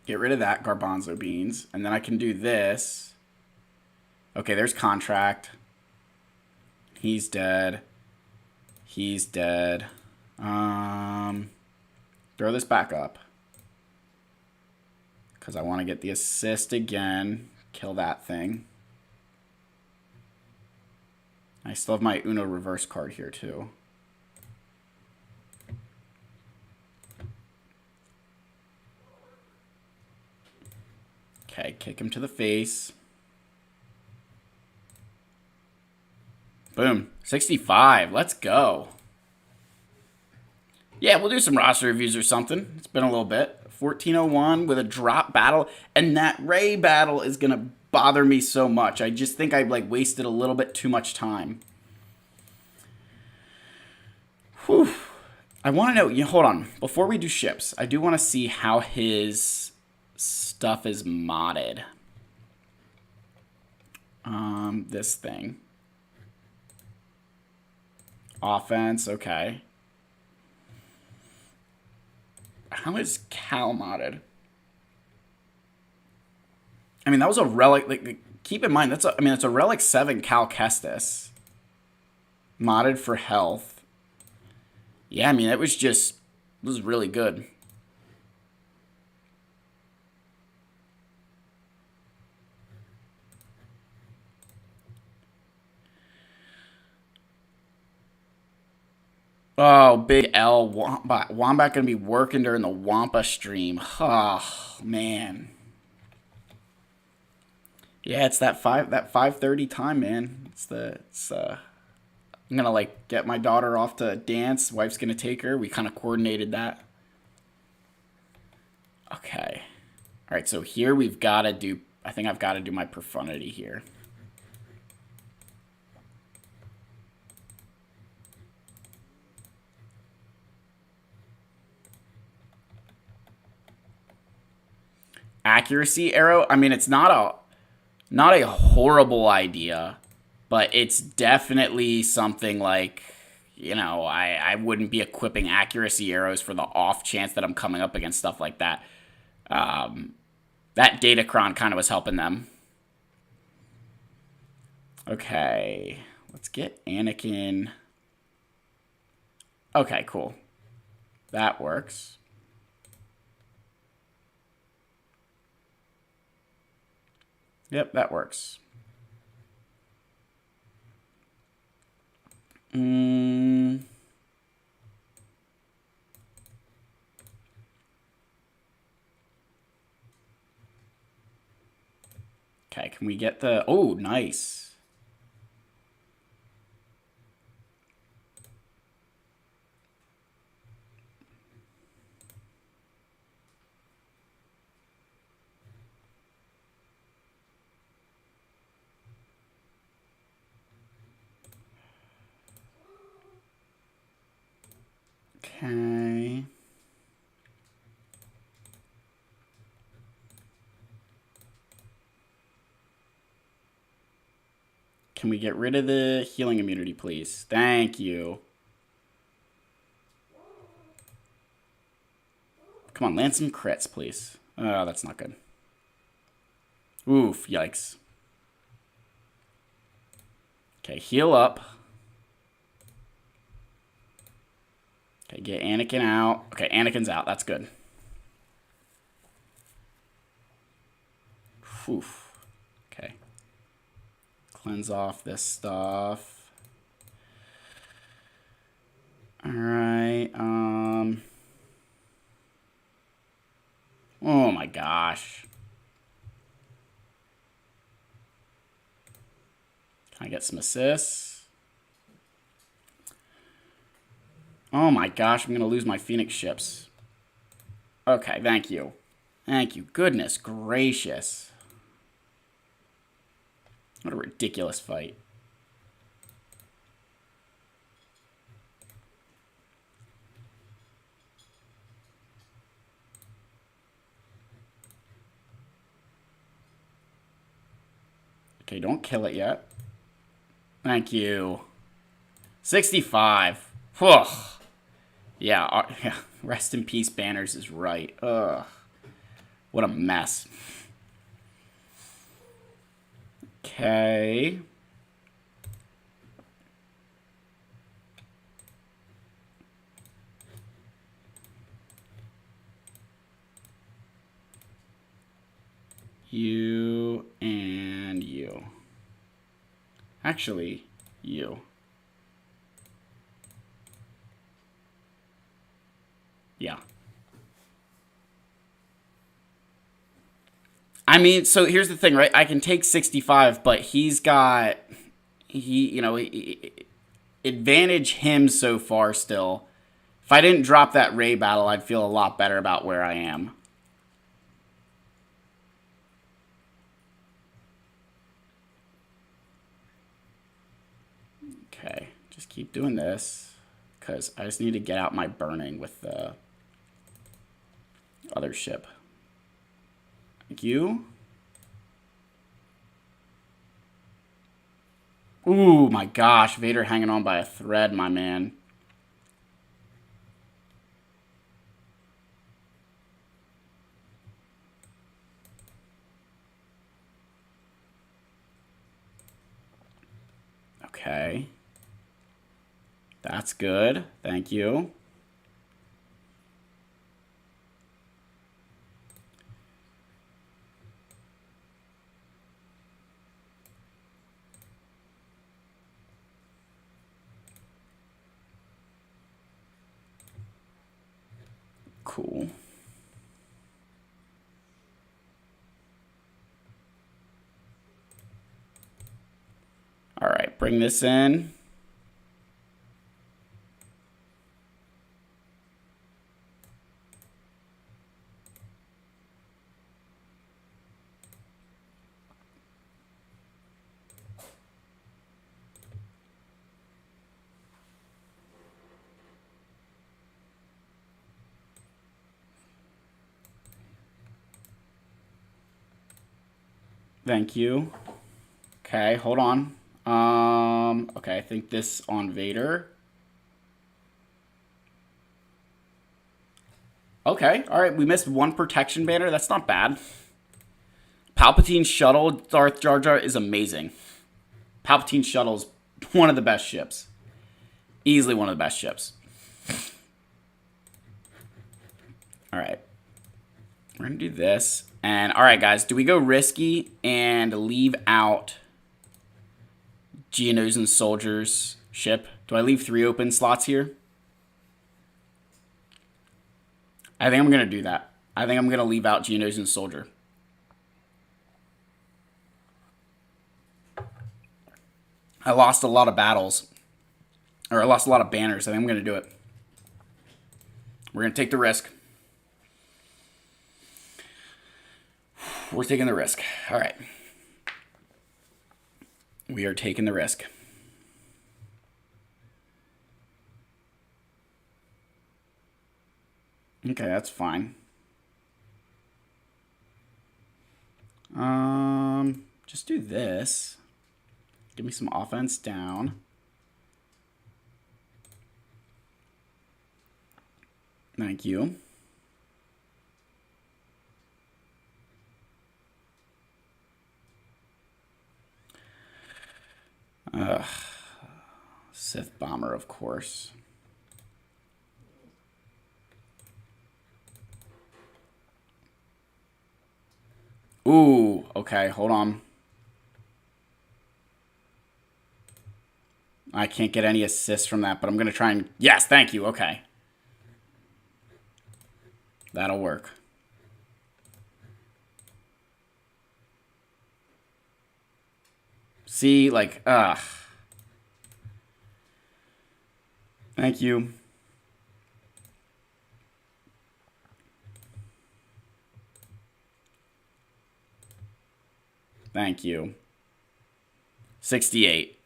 [SPEAKER 1] Get rid of that garbanzo beans. And then I can do this. Okay, there's contract. He's dead. He's dead. Throw this back up. Because I want to get the assist again. Kill that thing. I still have my Uno reverse card here too. Okay, kick him to the face. Boom. 65. Let's go. Yeah, we'll do some roster reviews or something. It's been a little bit. 1401 with a drop battle. And that Ray battle is going to bother me so much. I just think I wasted a little bit too much time. Whew. I want to know, hold on. Before we do ships, I do want to see how his stuff is modded. This thing. Offense, okay. How is Cal modded? I mean, that was a relic. Keep in mind, it's a relic 7 Cal Kestis. Modded for health. Yeah, I mean, it was really good. Oh, Big L. Wombat going to be working during the Wampa stream. Oh, man. Yeah, it's that 5:30 time, man. I'm going to get my daughter off to dance. Wife's going to take her. We kind of coordinated that. Okay. All right, so here we've got to do, I think I've got to do my profundity here. Accuracy arrow. I mean, it's not a horrible idea, but it's definitely something I wouldn't be equipping accuracy arrows for the off chance that I'm coming up against stuff like that. That Datacron kind of was helping them. Okay, let's get Anakin. Okay, cool. That works. Yep, that works. Okay, can we get the... Oh, nice. Okay. Can we get rid of the healing immunity, please? Thank you. Come on, land some crits, please. Oh, that's not good. Oof, yikes. Okay, heal up. Okay, get Anakin out. Okay, Anakin's out. That's good. Whew. Okay. Cleanse off this stuff. Alright, oh my gosh. Can I get some assists? Oh my gosh, I'm gonna lose my Phoenix ships. Okay, thank you. Thank you. Goodness gracious. What a ridiculous fight. Okay, don't kill it yet. Thank you. 65. Whew. Yeah, rest in peace banners is right. Ugh. What a mess. Okay. You and you. Actually, you. Yeah. I mean, so here's the thing, right? I can take 65, but he's got advantage him so far still. If I didn't drop that Ray battle, I'd feel a lot better about where I am. Okay, just keep doing this because I just need to get out my burning with the other ship. Thank you. Ooh, my gosh. Vader hanging on by a thread, my man. Okay. That's good. Thank you. Cool. All right, bring this in. Thank you. Okay, hold on. Okay, I think this on Vader. Okay, all right, we missed one protection banner. That's not bad. Palpatine shuttle Darth Jar Jar is amazing. Palpatine shuttle's one of the best ships. Easily one of the best ships. All right. We're going to do this. And all right, guys, do we go risky and leave out Geonosian Soldier's ship? Do I leave 3 open slots here? I think I'm going to do that. I think I'm going to leave out Geonosian Soldier. I lost a lot of battles. Or I lost a lot of banners. I think I'm going to do it. We're going to take the risk. We're taking the risk. All right. We are taking the risk. Okay, that's fine. Just do this. Give me some offense down. Thank you. Ugh. course. Ooh, okay, hold on. I can't get any assists from that, but I'm going to try and... Yes, thank you, okay. That'll work. See, like, ugh. Thank you. Thank you. 68.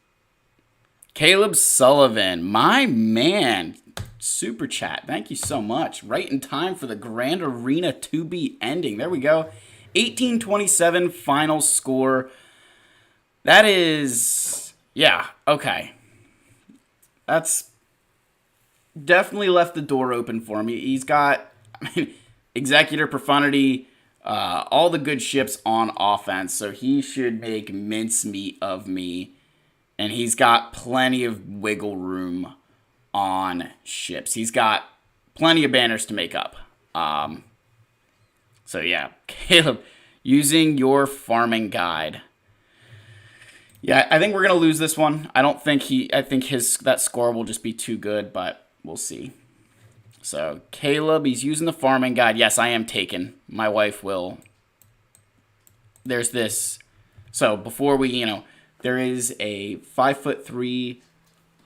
[SPEAKER 1] Caleb Sullivan, my man. Super chat. Thank you so much. Right in time for the Grand Arena to be ending. There we go. 1827 final score. That is... Yeah, okay. That's definitely left the door open for me. He's got Executor, Profundity, all the good ships on offense, so he should make mincemeat of me. And he's got plenty of wiggle room on ships. He's got plenty of banners to make up. So yeah, Caleb, using your farming guide. Yeah, I think we're gonna lose this one. I think that score will just be too good, but we'll see. So Caleb, he's using the farming guide. Yes, I am taken. My wife will. There's this. So before we, there is a 5'3",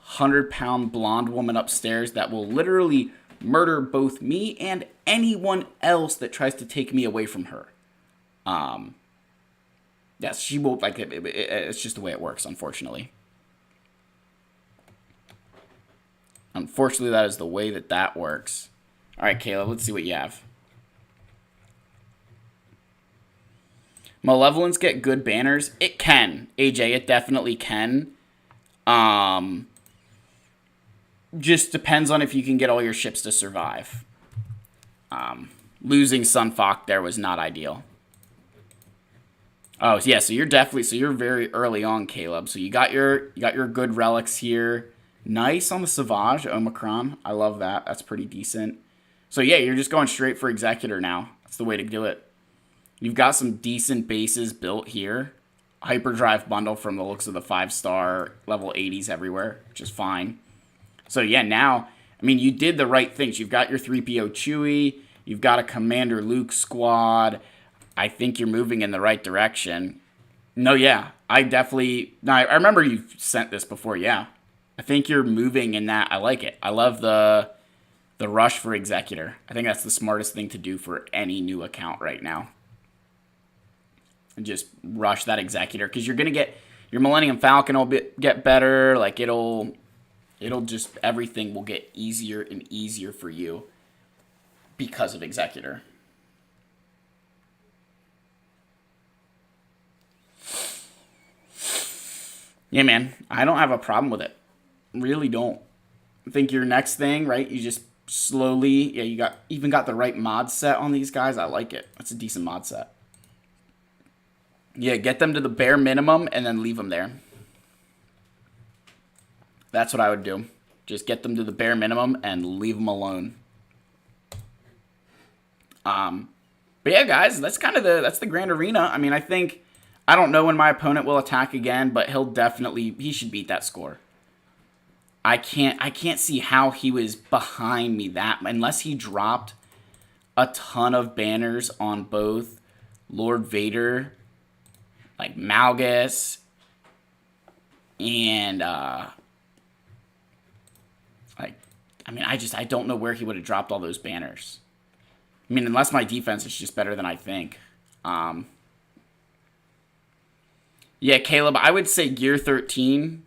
[SPEAKER 1] 100-pound blonde woman upstairs that will literally murder both me and anyone else that tries to take me away from her. Yes, she won't like it. It's just the way it works, unfortunately. Unfortunately, that is the way that works. All right, Caleb, let's see what you have. Malevolence get good banners? It can, AJ. It definitely can. Just depends on if you can get all your ships to survive. Losing Sunfok there was not ideal. Oh, yeah, so you're very early on, Caleb. So you got your good relics here. Nice on the Savage, Omicron. I love that. That's pretty decent. So yeah, you're just going straight for Executor now. That's the way to do it. You've got some decent bases built here. Hyperdrive bundle from the looks of the 5-star level 80s everywhere, which is fine. So yeah, now, I mean, you did the right things. You've got your 3PO Chewie. You've got a Commander Luke squad. I think you're moving in the right direction. No, yeah, I remember you sent this before, yeah. I think you're moving in that. I like it. I love the rush for Executor. I think that's the smartest thing to do for any new account right now. And just rush that Executor, because you're going to get your Millennium Falcon will get better. Like it'll just, everything will get easier and easier for you because of Executor. Yeah, man, I don't have a problem with it. Really don't. I think your next thing, right? You just slowly, yeah, you even got the right mod set on these guys. I like it. That's a decent mod set. Yeah, get them to the bare minimum and then leave them there. That's what I would do. Just get them to the bare minimum and leave them alone. But yeah, guys, that's the Grand Arena. I mean, I don't know when my opponent will attack again, but he should beat that score. I can't see how he was behind me unless he dropped a ton of banners on both Lord Vader, like Malgus, and I don't know where he would have dropped all those banners. I mean, unless my defense is just better than I think. Yeah, Caleb, I would say Gear 13.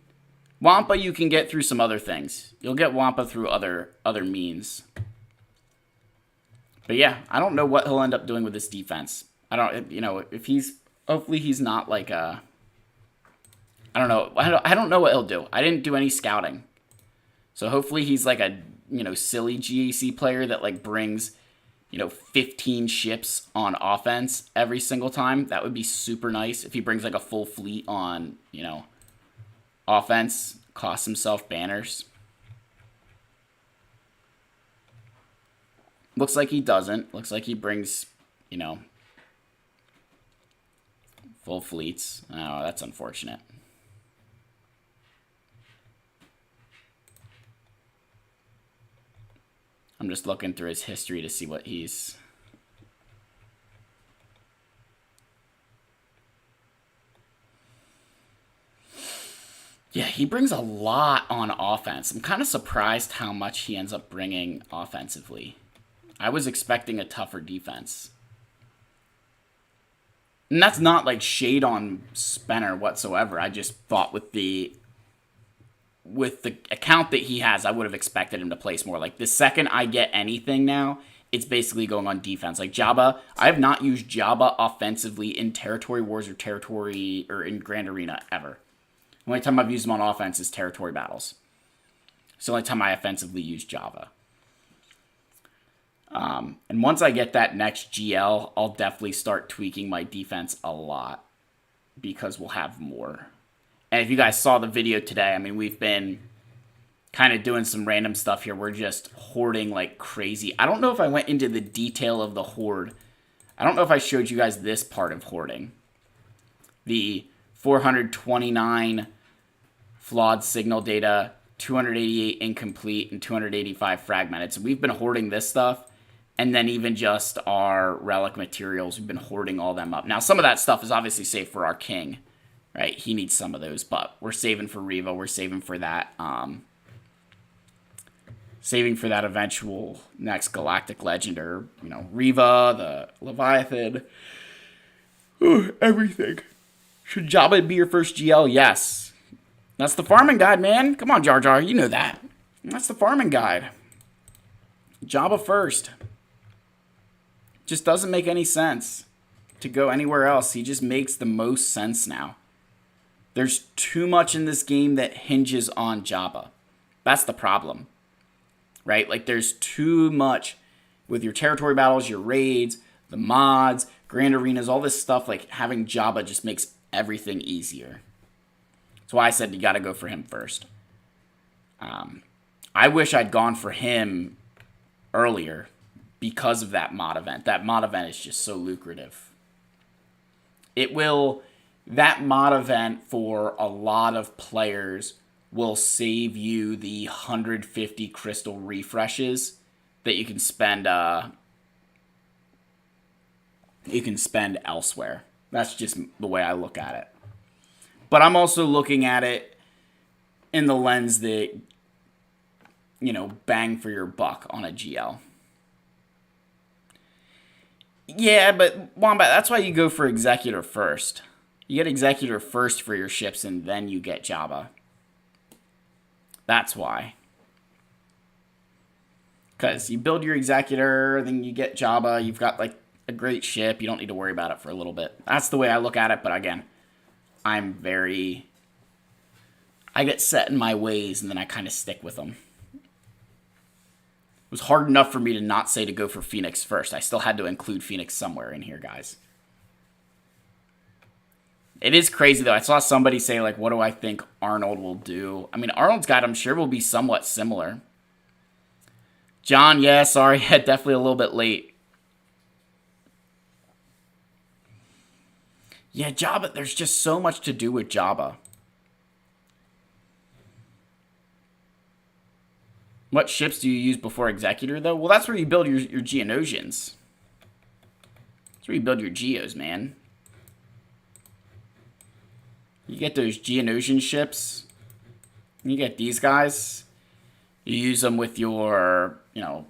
[SPEAKER 1] Wampa, you can get through some other things. You'll get Wampa through other means. But yeah, I don't know what he'll end up doing with this defense. Hopefully he's not like I don't know. I don't know what he'll do. I didn't do any scouting. So hopefully he's like a, silly GAC player that like brings, 15 ships on offense every single time. That would be super nice if he brings like a full fleet on, offense, costs himself banners. Looks like he doesn't. Looks like he brings, you know, full fleets. Oh, that's unfortunate. I'm just looking through his history to see what he's... Yeah, he brings a lot on offense. I'm kind of surprised how much he ends up bringing offensively. I was expecting a tougher defense. And that's not like shade on Spenner whatsoever. I just thought with the account that he has, I would have expected him to place more. Like the second I get anything now, it's basically going on defense. Like Jabba, I have not used Jabba offensively in Territory Wars or in Grand Arena ever. The only time I've used him on offense is Territory Battles. It's the only time I offensively use Jabba. And once I get that next GL, I'll definitely start tweaking my defense a lot because we'll have more. And if you guys saw the video today, I mean, we've been kind of doing some random stuff here. We're just hoarding like crazy. I don't know if I went into the detail of the hoard. I don't know if I showed you guys this part of hoarding. The 429 flawed signal data, 288 incomplete, and 285 fragmented. So we've been hoarding this stuff. And then even just our relic materials, we've been hoarding all them up. Now, some of that stuff is obviously safe for our king, right? He needs some of those, but we're saving for Riva. We're saving for that, eventual next galactic legend, or you know, Riva, the Leviathan, everything. Should Jabba be your first GL? Yes. That's the farming guide, man. Come on, Jar Jar, you know that. That's the farming guide. Jabba first. Just doesn't make any sense to go anywhere else. He just makes the most sense now. There's too much in this game that hinges on Jabba. That's the problem, right? Like there's too much with your territory battles, your raids, the mods, grand arenas, all this stuff. Like having Jabba just makes everything easier. That's why I said you got to go for him first. I wish I'd gone for him earlier because of that mod event. That mod event is just so lucrative. That mod event for a lot of players will save you the 150 crystal refreshes that you can spend elsewhere. That's just the way I look at it. But I'm also looking at it in the lens that, you know, bang for your buck on a GL. Yeah, but Wombat, that's why you go for Executor first. You get Executor first for your ships, and then you get Jabba. That's why. Because you build your Executor, then you get Jabba, you've got, like, a great ship, you don't need to worry about it for a little bit. That's the way I look at it, but again, I get set in my ways, and then I kind of stick with them. It was hard enough for me to not say to go for Phoenix first. I still had to include Phoenix somewhere in here, guys. It is crazy, though. I saw somebody say, like, what do I think Arnold will do? I mean, Arnold's guide, I'm sure, will be somewhat similar. John, yeah, sorry. Definitely a little bit late. Yeah, Jabba, there's just so much to do with Jabba. What ships do you use before Executor, though? Well, that's where you build your Geonosians. That's where you build your Geos, man. You get those Geonosian ships. You get these guys. You use them with your, you know,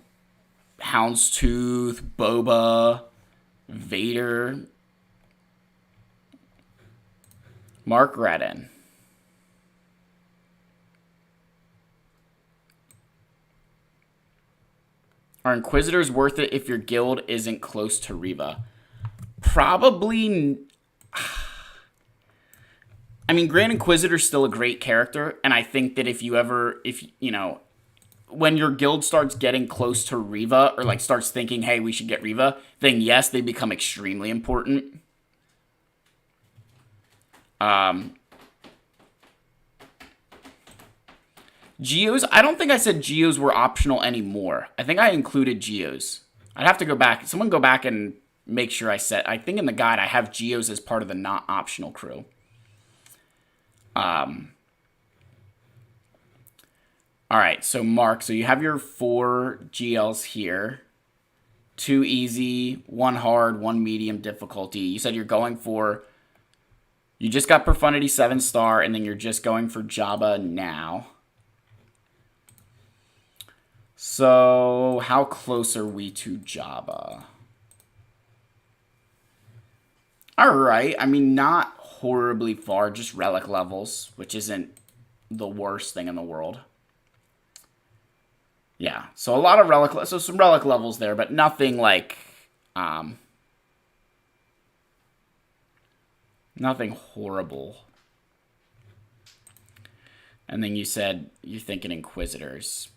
[SPEAKER 1] Houndstooth, Boba, Vader, Mark Redden. Are Inquisitors worth it if your guild isn't close to Riva? Probably. I mean, Grand Inquisitor's still a great character, and I think that if you know, when your guild starts getting close to Riva, or like starts thinking, hey, we should get Riva, then yes, they become extremely important. Geos, I don't think I said Geos were optional anymore. I think I included Geos. I'd have to go back. Someone go back and make sure I set. I think in the guide I have Geos as part of the not optional crew. All right, so Mark, so you have your 4 GLs here. 2 easy, 1 hard, 1 medium difficulty. You said you're going for... You just got Profundity 7-star, and then you're just going for Jabba now. So, how close are we to Jabba? Alright, I mean, not horribly far, just relic levels, which isn't the worst thing in the world. Yeah, so a lot of relic, so some relic levels there, but nothing like, nothing horrible. And then you said you're thinking Inquisitors.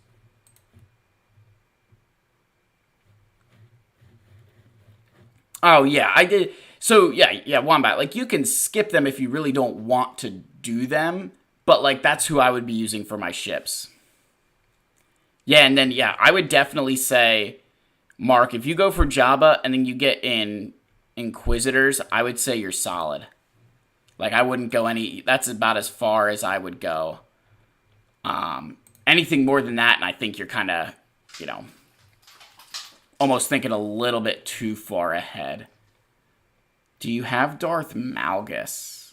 [SPEAKER 1] Oh, yeah, I did. So, yeah, Wombat. Like, you can skip them if you really don't want to do them, but, like, that's who I would be using for my ships. Yeah, and then, yeah, I would definitely say, Mark, if you go for Jabba and then you get in Inquisitors, I would say you're solid. Like, I wouldn't go any... That's about as far as I would go. Anything more than that, and I think you're kind of, you know, almost thinking a little bit too far ahead. Do you have Darth Malgus?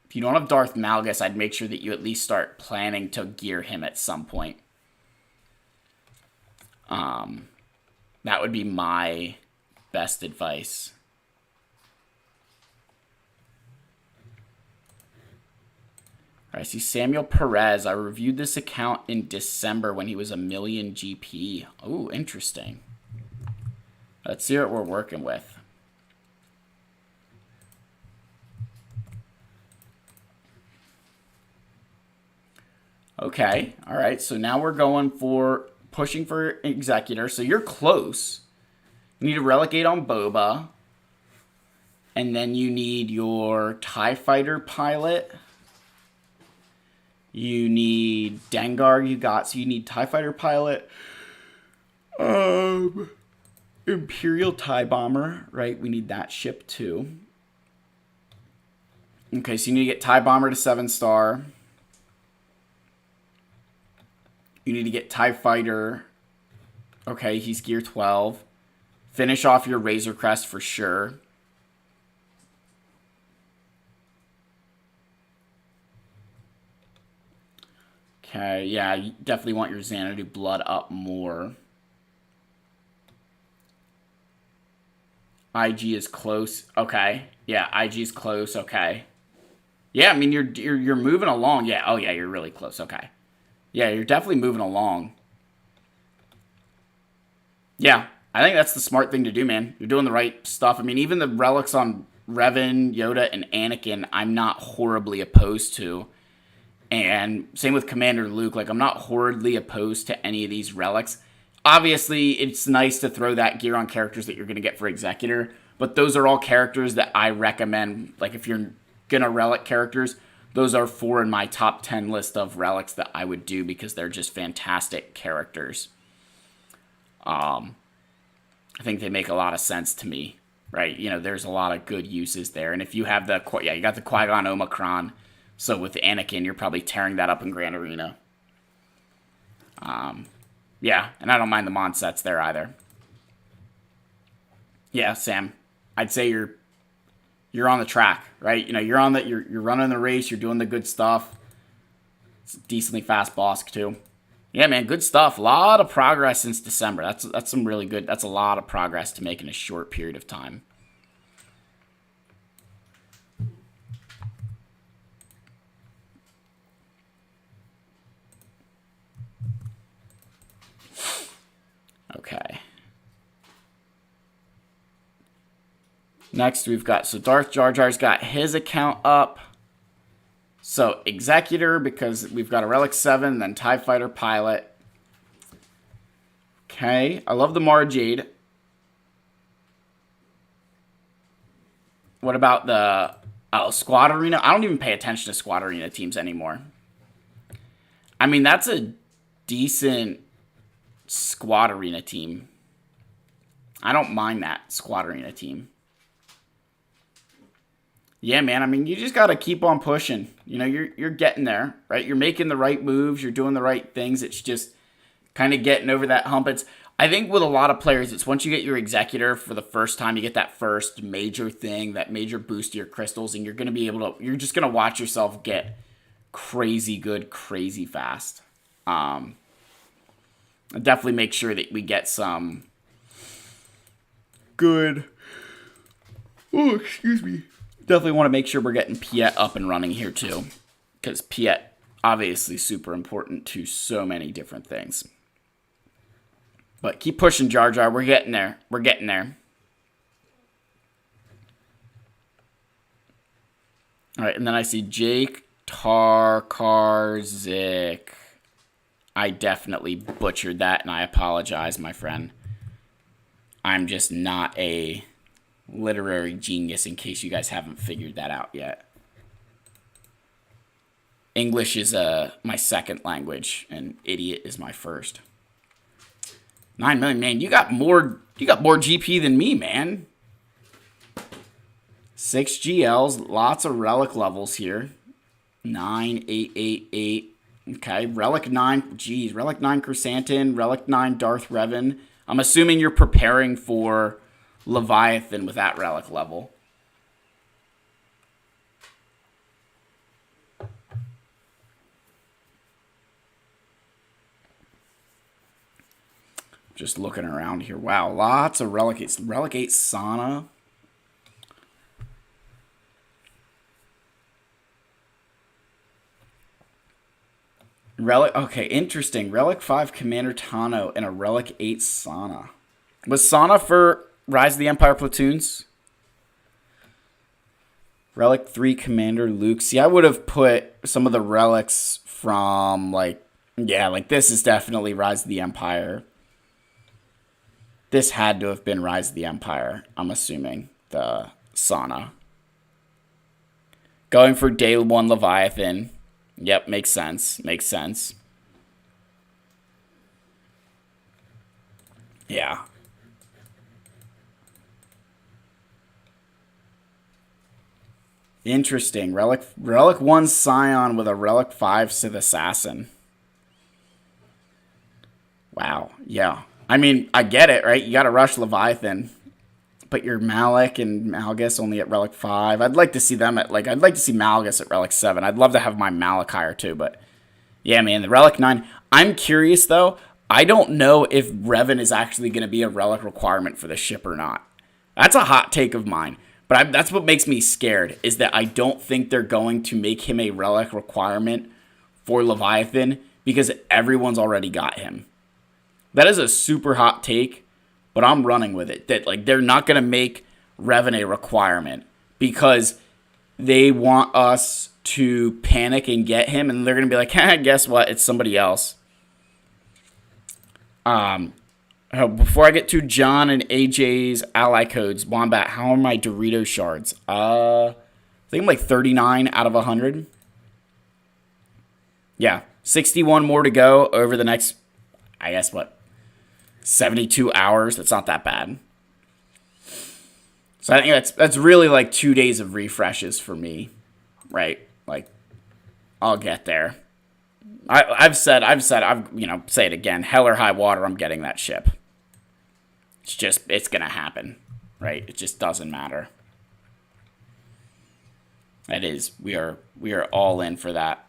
[SPEAKER 1] If you don't have Darth Malgus, I'd make sure that you at least start planning to gear him at some point. That would be my best advice. I see Samuel Perez. I reviewed this account in December when he was a million GP. Oh, interesting. Let's see what we're working with. Okay, all right. So now we're going for pushing for Executor. So you're close. You need a Relegate on Boba. And then you need your TIE Fighter pilot. You need Dengar, you got. So you need TIE Fighter pilot. Imperial TIE Bomber, right? We need that ship too. Okay, so you need to get TIE Bomber to 7-star. You need to get TIE Fighter. Okay, he's gear 12. Finish off your Razor Crest for sure. Okay, yeah, you definitely want your Xanadu blood up more. IG is close. Okay. Yeah, IG is close. Okay. Yeah, I mean you're moving along. Yeah. Oh yeah, you're really close. Okay. Yeah, you're definitely moving along. Yeah, I think that's the smart thing to do, man. You're doing the right stuff. I mean, even the relics on Revan, Yoda, and Anakin, I'm not horribly opposed to. And same with Commander Luke. Like, I'm not horribly opposed to any of these relics. Obviously, it's nice to throw that gear on characters that you're going to get for Executor. But those are all characters that I recommend. Like, if you're going to relic characters, those are 4 in my top 10 list of relics that I would do because they're just fantastic characters. I think they make a lot of sense to me, right? You know, there's a lot of good uses there. And if you have the, yeah, you got the Qui-Gon Omicron. So with Anakin, you're probably tearing that up in Grand Arena. Yeah, and I don't mind the Mon sets there either. Yeah, Sam, I'd say you're on the track, right? You know, you're on the you're running the race, you're doing the good stuff. It's a decently fast boss too. Yeah, man, good stuff. A lot of progress since December. That's some really good. That's a lot of progress to make in a short period of time. Okay. Next, we've got, so Darth Jar Jar's got his account up. So, Executor, because we've got a Relic 7, then TIE Fighter Pilot. Okay, I love the Mara Jade. What about the, Squad Arena? I don't even pay attention to Squad Arena teams anymore. I mean, that's a decent Squad Arena team. I don't mind that squad arena team. Yeah, man. I mean, you just got to keep on pushing. You know, you're getting there, right? You're making the right moves. You're doing the right things. It's just kind of getting over that hump. I think with a lot of players, it's once you get your executor for the first time, you get that first major thing, that major boost to your crystals, and you're going to be able to, you're just going to watch yourself get crazy good, crazy fast. Definitely make sure that we get some good, oh, excuse me. Definitely want to make sure we're getting Piet up and running here too, because Piet obviously super important to so many different things. But keep pushing, Jar Jar. We're getting there. We're getting there. All right, and then I see Jake Tarkarzik. I definitely butchered that, and I apologize, my friend. I'm just not a literary genius, in case you guys haven't figured that out yet. English is my second language, and idiot is my first. 9 million, man. You got more GP than me, man. 6 GLs, lots of relic levels here. 9, 8, 8, 8. Okay, Relic 9. Geez, Relic 9 Chrysanthemum, Relic 9 Darth Revan. I'm assuming you're preparing for Leviathan with that relic level. Just looking around here. Wow, lots of Relic 8. Relic 8 Sana. Relic, okay, interesting. Relic 5 Commander Tano and a Relic 8 Sana. Was Sana for Rise of the Empire Platoons? Relic 3 Commander Luke. See, I would have put some of the relics from, like, yeah, like this is definitely Rise of the Empire. This had to have been Rise of the Empire, I'm assuming. The Sana. Going for Day 1 Leviathan. Yep, makes sense. Makes sense. Yeah. Interesting. Relic 1 Scion with a Relic 5 Sith Assassin. Wow. Yeah. I mean, I get it, right? You got to rush Leviathan. But your Malik and Malgus only at Relic 5. I'd like to see them at, like, I'd like to see Malgus at Relic 7. I'd love to have my Malik higher too, but yeah, man, the Relic 9. I'm curious, though. I don't know if Revan is actually going to be a Relic requirement for the ship or not. That's a hot take of mine. But that's what makes me scared, is that I don't think they're going to make him a Relic requirement for Leviathan because everyone's already got him. That is a super hot take, but I'm running with it. That, like, they're not going to make Revan a requirement because they want us to panic and get him, and they're going to be like, guess what? It's somebody else. Before I get to John and AJ's ally codes, Wombat, how are my Dorito shards? I think I'm like 39 out of 100. Yeah, 61 more to go over the next, I guess, what, 72 hours? That's not that bad. So I think that's really like 2 days of refreshes for me, right? Like, I'll get there. I've said, say it again, hell or high water, I'm getting that ship. It's going to happen, right? It just doesn't matter. That is, we are all in for that.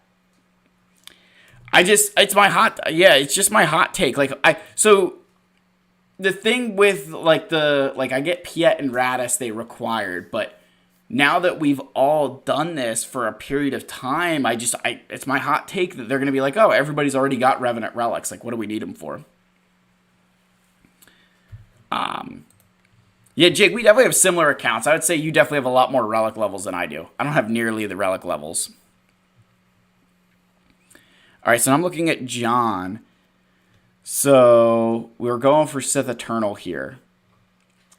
[SPEAKER 1] It's just my hot take. So the thing with, I get Piet and Radis, they required, but now that we've all done this for a period of time, it's my hot take that they're going to be like, oh, everybody's already got Revenant Relics. Like, what do we need them for? Yeah, Jake, we definitely have similar accounts. I would say you definitely have a lot more Relic levels than I do. I don't have nearly the Relic levels. All right, so I'm looking at John. So we're going for Sith Eternal here.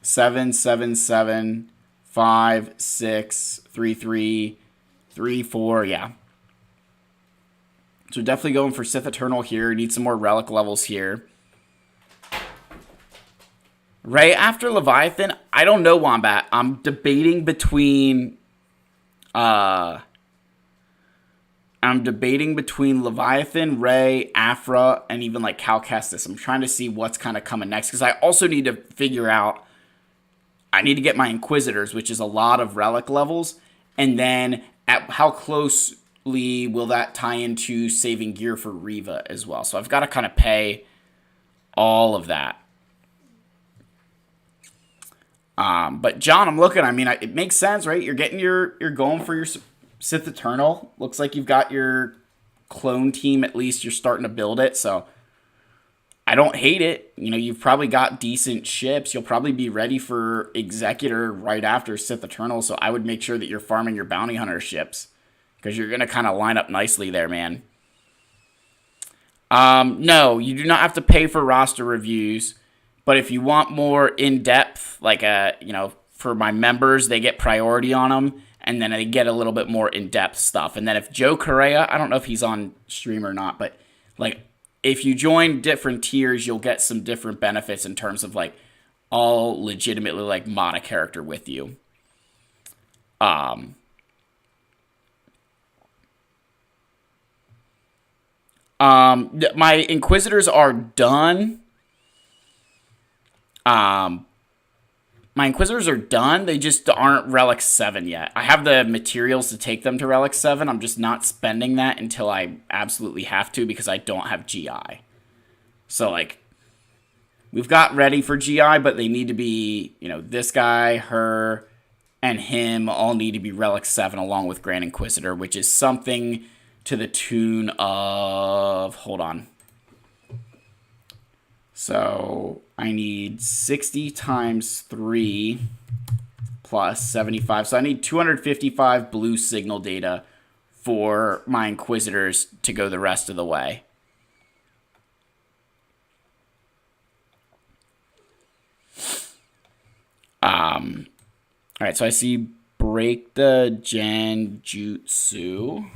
[SPEAKER 1] 7, 7, 7, 5, 6, 3, 3, 3, 4, yeah. So definitely going for Sith Eternal here. Need some more Relic levels here. Right after Leviathan, I don't know, Wombat. I'm debating between Leviathan, Ray, Afra, and even like Cal Kestis. I'm trying to see what's kind of coming next because I also need to figure out. I need to get my Inquisitors, which is a lot of relic levels, and then at how closely will that tie into saving gear for Riva as well. So I've got to kind of pay all of that. But John, I'm looking. I mean, it makes sense, right? You're going for your Sith Eternal. Looks like you've got your clone team. At least you're starting to build it. So I don't hate it. You know, you've probably got decent ships. You'll probably be ready for Executor right after Sith Eternal. So I would make sure that you're farming your Bounty Hunter ships because you're gonna kind of line up nicely there, man. No, you do not have to pay for roster reviews. But if you want more in-depth, like, for my members, they get priority on them, and then they get a little bit more in-depth stuff. And then if Joe Correa, I don't know if he's on stream or not, but, like, if you join different tiers, you'll get some different benefits in terms of, like, all legitimately, like, mod a character with you. My Inquisitors are done. My Inquisitors are done. They just aren't Relic 7 yet. I have the materials to take them to Relic 7. I'm just not spending that until I absolutely have to because I don't have GI. So, like, we've got ready for GI, but they need to be, this guy, her, and him all need to be Relic 7 along with Grand Inquisitor, which is something to the tune of... Hold on. So I need 60 times 3 plus 75. So I need 255 blue signal data for my Inquisitors to go the rest of the way. All right, so I see break the Genjutsu.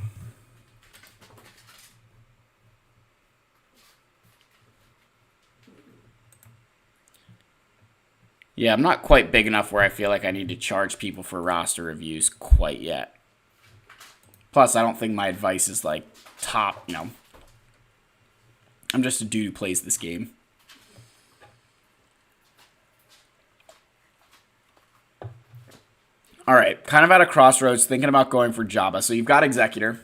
[SPEAKER 1] Yeah, I'm not quite big enough where I feel like I need to charge people for roster reviews quite yet. Plus, I don't think my advice is, like, top, I'm just a dude who plays this game. Alright, kind of at a crossroads, thinking about going for Jabba. So you've got Executor.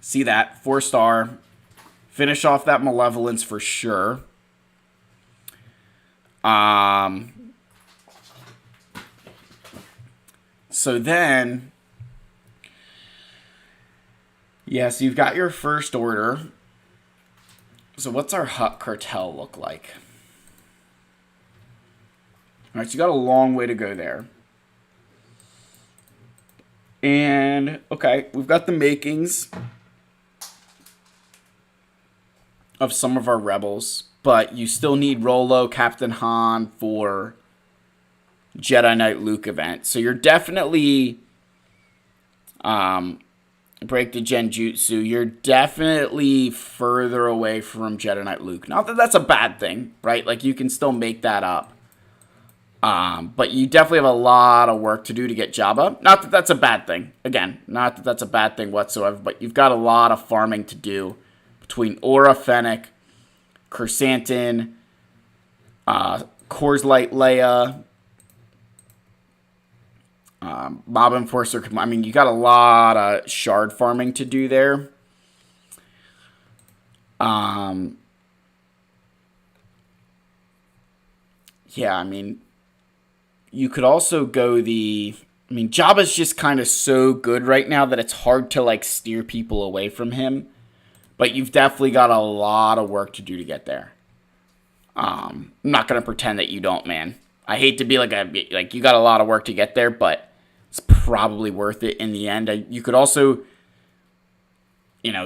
[SPEAKER 1] See that, 4-star. Finish off that Malevolence for sure. So then, so you've got your First Order. So what's our Hutt Cartel look like? All right, so you got a long way to go there. And, okay, we've got the makings of some of our rebels. But you still need Rolo, Captain Han for Jedi Knight Luke event. So you're definitely break the Genjutsu. You're definitely further away from Jedi Knight Luke. Not that that's a bad thing, right? Like, you can still make that up. But you definitely have a lot of work to do to get Jabba. Not that that's a bad thing. Again, not that that's a bad thing whatsoever. But you've got a lot of farming to do between Aura, Fennec, Chrysanthemum, Coors Light Leia, Mob Enforcer. I mean, you got a lot of shard farming to do there. Yeah, I mean, you could also go Jabba's just kind of so good right now that it's hard to, like, steer people away from him. But you've definitely got a lot of work to do to get there. I'm not going to pretend that you don't, man. I hate to be like you got a lot of work to get there, but it's probably worth it in the end. You could also,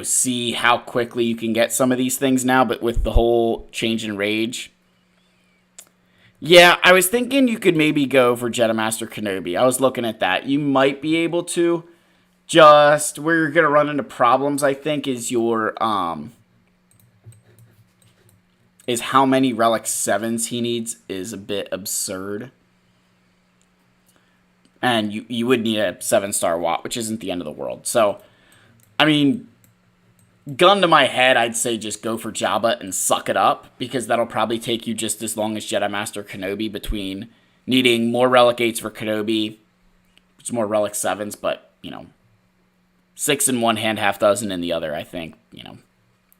[SPEAKER 1] see how quickly you can get some of these things now, but with the whole change in rage. Yeah, I was thinking you could maybe go for Jedi Master Kenobi. I was looking at that. You might be able to. Just where you're going to run into problems, I think, is your is how many Relic 7s he needs is a bit absurd. And you would need a 7-star Watt, which isn't the end of the world. So, I mean, gun to my head, I'd say just go for Jabba and suck it up, because that'll probably take you just as long as Jedi Master Kenobi between needing more Relic 8s for Kenobi, which is more Relic 7s, but, 6 in one hand, half dozen in the other, I think,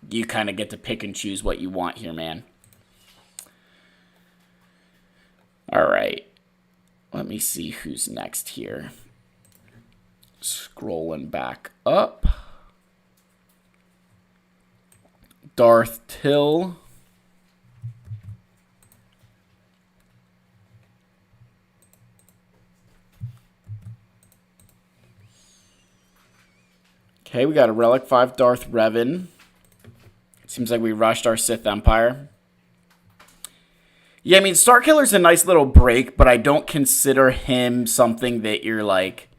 [SPEAKER 1] you kind of get to pick and choose what you want here, man. All right. Let me see who's next here. Scrolling back up. Darth Till. Okay, we got a Relic 5 Darth Revan. Seems like we rushed our Sith Empire. Yeah, I mean, Starkiller's a nice little break, but I don't consider him something that you're like,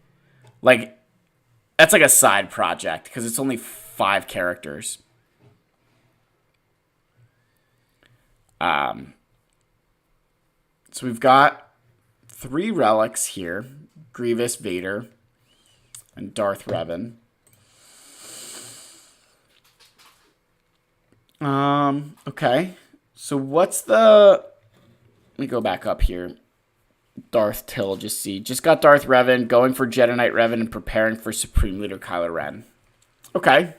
[SPEAKER 1] that's like a side project, because it's only 5 characters. So we've got 3 relics here. Grievous, Vader, and Darth Revan. Okay. So what's the... Let me go back up here. Darth Till, just got Darth Revan, going for Jedi Knight Revan, and preparing for Supreme Leader Kylo Ren. Okay.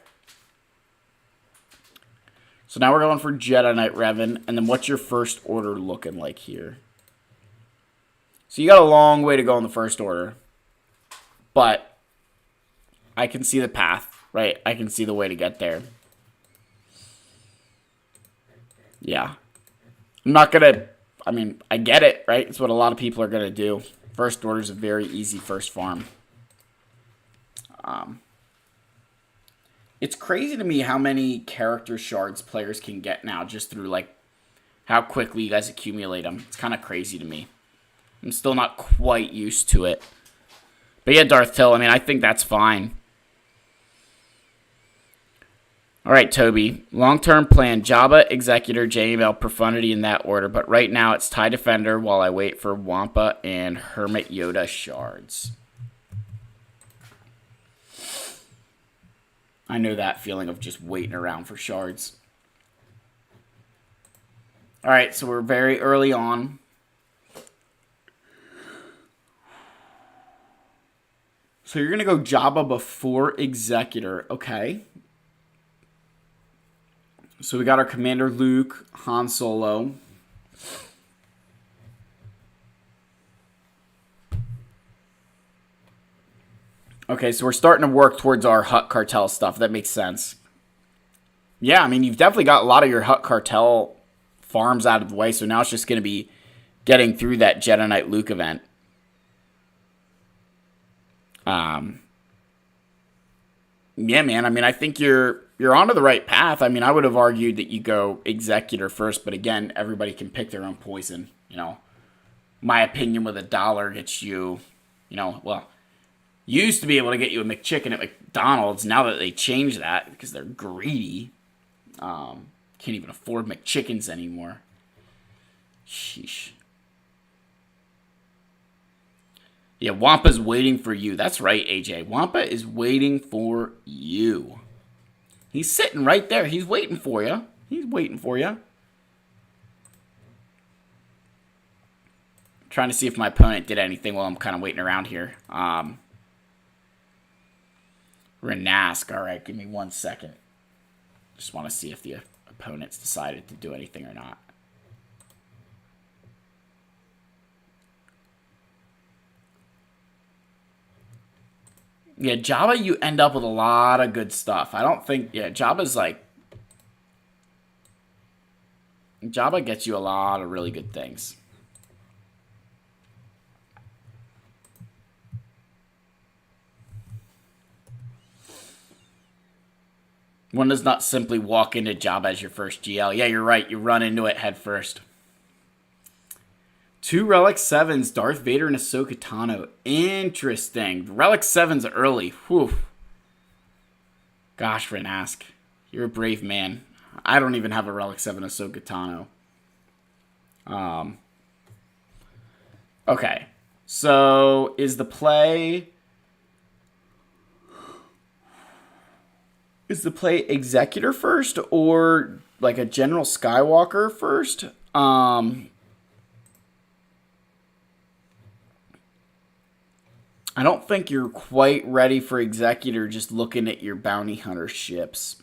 [SPEAKER 1] So now we're going for Jedi Knight Revan, and then what's your first order looking like here? So you got a long way to go in the first order, but I can see the path, right? I can see the way to get there. Yeah. I'm not going to... I mean, I get it, right? It's what a lot of people are going to do. First order is a very easy first farm. It's crazy to me how many character shards players can get now just through, like, how quickly you guys accumulate them. It's kind of crazy to me. I'm still not quite used to it. But yeah, Darth Till, I mean, I think that's fine. All right, Toby. Long-term plan, Jabba, Executor, JML, Profundity in that order. But right now it's TIE Defender while I wait for Wampa and Hermit Yoda shards. I know that feeling of just waiting around for shards. All right, so we're very early on. So you're going to go Jabba before Executor. Okay. So we got our Commander Luke, Han Solo. Okay, so we're starting to work towards our Hutt Cartel stuff. That makes sense. Yeah, I mean, you've definitely got a lot of your Hutt Cartel farms out of the way, so now it's just going to be getting through that Jedi Knight Luke event. Yeah, man, I mean, I think you're onto the right path. I mean, I would have argued that you go Executor first, but again, everybody can pick their own poison. My opinion with $1 gets you, well, used to be able to get you a McChicken at McDonald's. Now that they changed that because they're greedy, can't even afford McChickens anymore. Sheesh. Yeah, Wampa's waiting for you. That's right, AJ. Wampa is waiting for you. He's sitting right there. He's waiting for you. He's waiting for you. Trying to see if my opponent did anything while I'm kind of waiting around here. Renask. All right, give me 1 second. Just want to see if the opponent's decided to do anything or not. Yeah, Jabba, you end up with a lot of good stuff. I don't think... Yeah, Jabba's like... Jabba gets you a lot of really good things. One does not simply walk into Jabba as your first GL. Yeah, you're right. You run into it head first. 2 Relic 7s, Darth Vader and Ahsoka Tano. Interesting. Relic 7's early. Whew. Gosh, Renask. You're a brave man. I don't even have a Relic 7 Ahsoka Tano. Okay. So, is the play Executor first or like a General Skywalker first? I don't think you're quite ready for Executor just looking at your bounty hunter ships.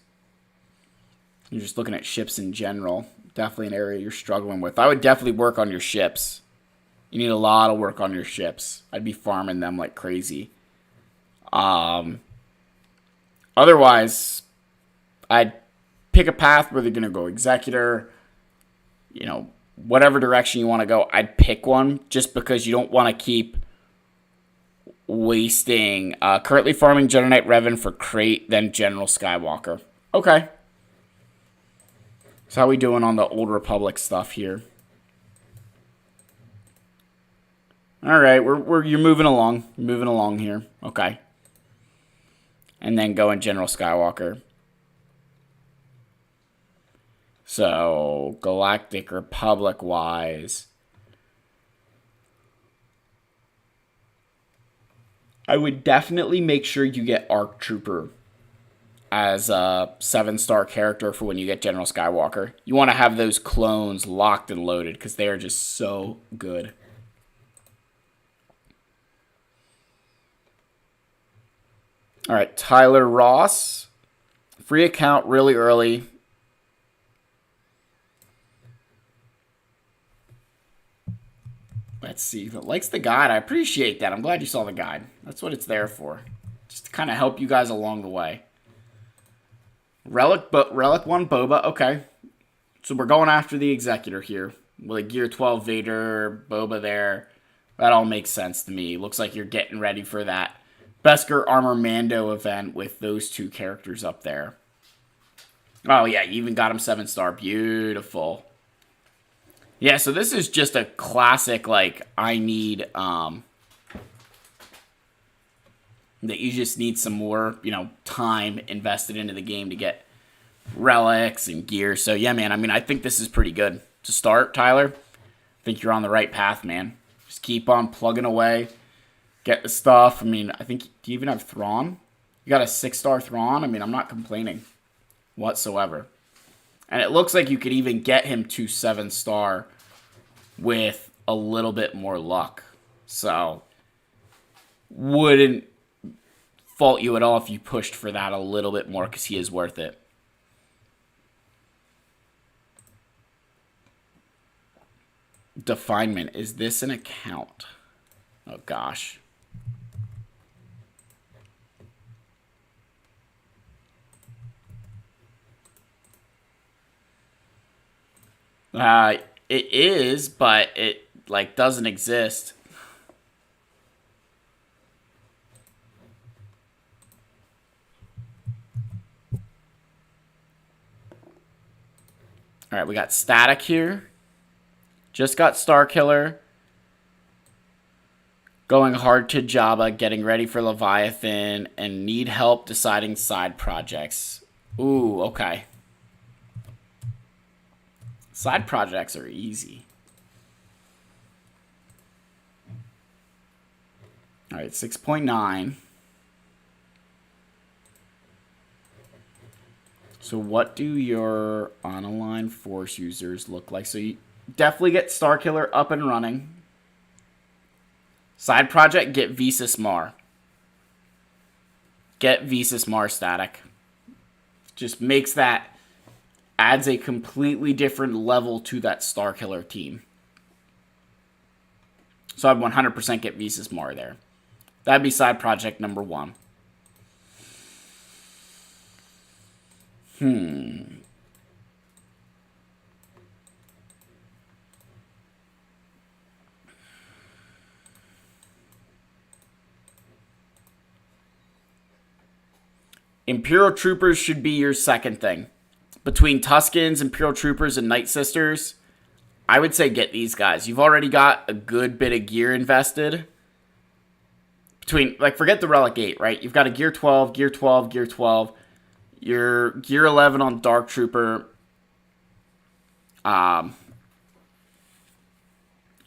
[SPEAKER 1] You're just looking at ships in general. Definitely an area you're struggling with. I would definitely work on your ships. You need a lot of work on your ships. I'd be farming them like crazy. Otherwise, I'd pick a path where they're going to go Executor. You know, whatever direction you want to go, I'd pick one just because you don't want to keep wasting. Currently farming Jedi Knight Revan for Crate, then General Skywalker. Okay. So how we doing on the Old Republic stuff here? All right, you're moving along. You're moving along here. Okay. And then going General Skywalker. So, Galactic Republic wise, I would definitely make sure you get ARC Trooper as a 7-star character for when you get General Skywalker. You want to have those clones locked and loaded because they are just so good. All right, Tyler Ross. Free account really early. Let's see. Likes the guide. I appreciate that. I'm glad you saw the guide. That's what it's there for. Just to kind of help you guys along the way. Relic 1 Boba. Okay. So we're going after the Executor here. With a Gear 12 Vader, Boba there. That all makes sense to me. Looks like you're getting ready for that Beskar Armor Mando event with those two characters up there. Oh, yeah. You even got him 7-star. Beautiful. Yeah, so this is just a classic, like, I need, that you just need some more, time invested into the game to get relics and gear. So, yeah, man, I mean, I think this is pretty good. To start, Tyler, I think you're on the right path, man. Just keep on plugging away. Get the stuff. I mean, I think, do you even have Thrawn? You got a 6-star Thrawn? I mean, I'm not complaining whatsoever. And it looks like you could even get him to 7-star with a little bit more luck. So, wouldn't fault you at all if you pushed for that a little bit more because he is worth it. Definement. Is this an account? Oh, gosh. It is, but it, like, doesn't exist. All right, we got Static here. Just got Starkiller. Going hard to Jabba, getting ready for Leviathan, and need help deciding side projects. Ooh, okay. Side projects are easy. All right, 6.9. So what do your on-align Force users look like? So you definitely get Starkiller up and running. Side project, get Visas Mar. Get Visas Mar Static. Just makes that... adds a completely different level to that Starkiller team. So I'd 100% get Visas Mar there. That'd be side project number 1. Imperial Troopers should be your second thing. Between Tuskens, Imperial Troopers, and Night Sisters, I would say get these guys. You've already got a good bit of gear invested. Between, like, forget the Relic 8, right? You've got a Gear 12, Gear 12, Gear 12. Your Gear 11 on Dark Trooper. I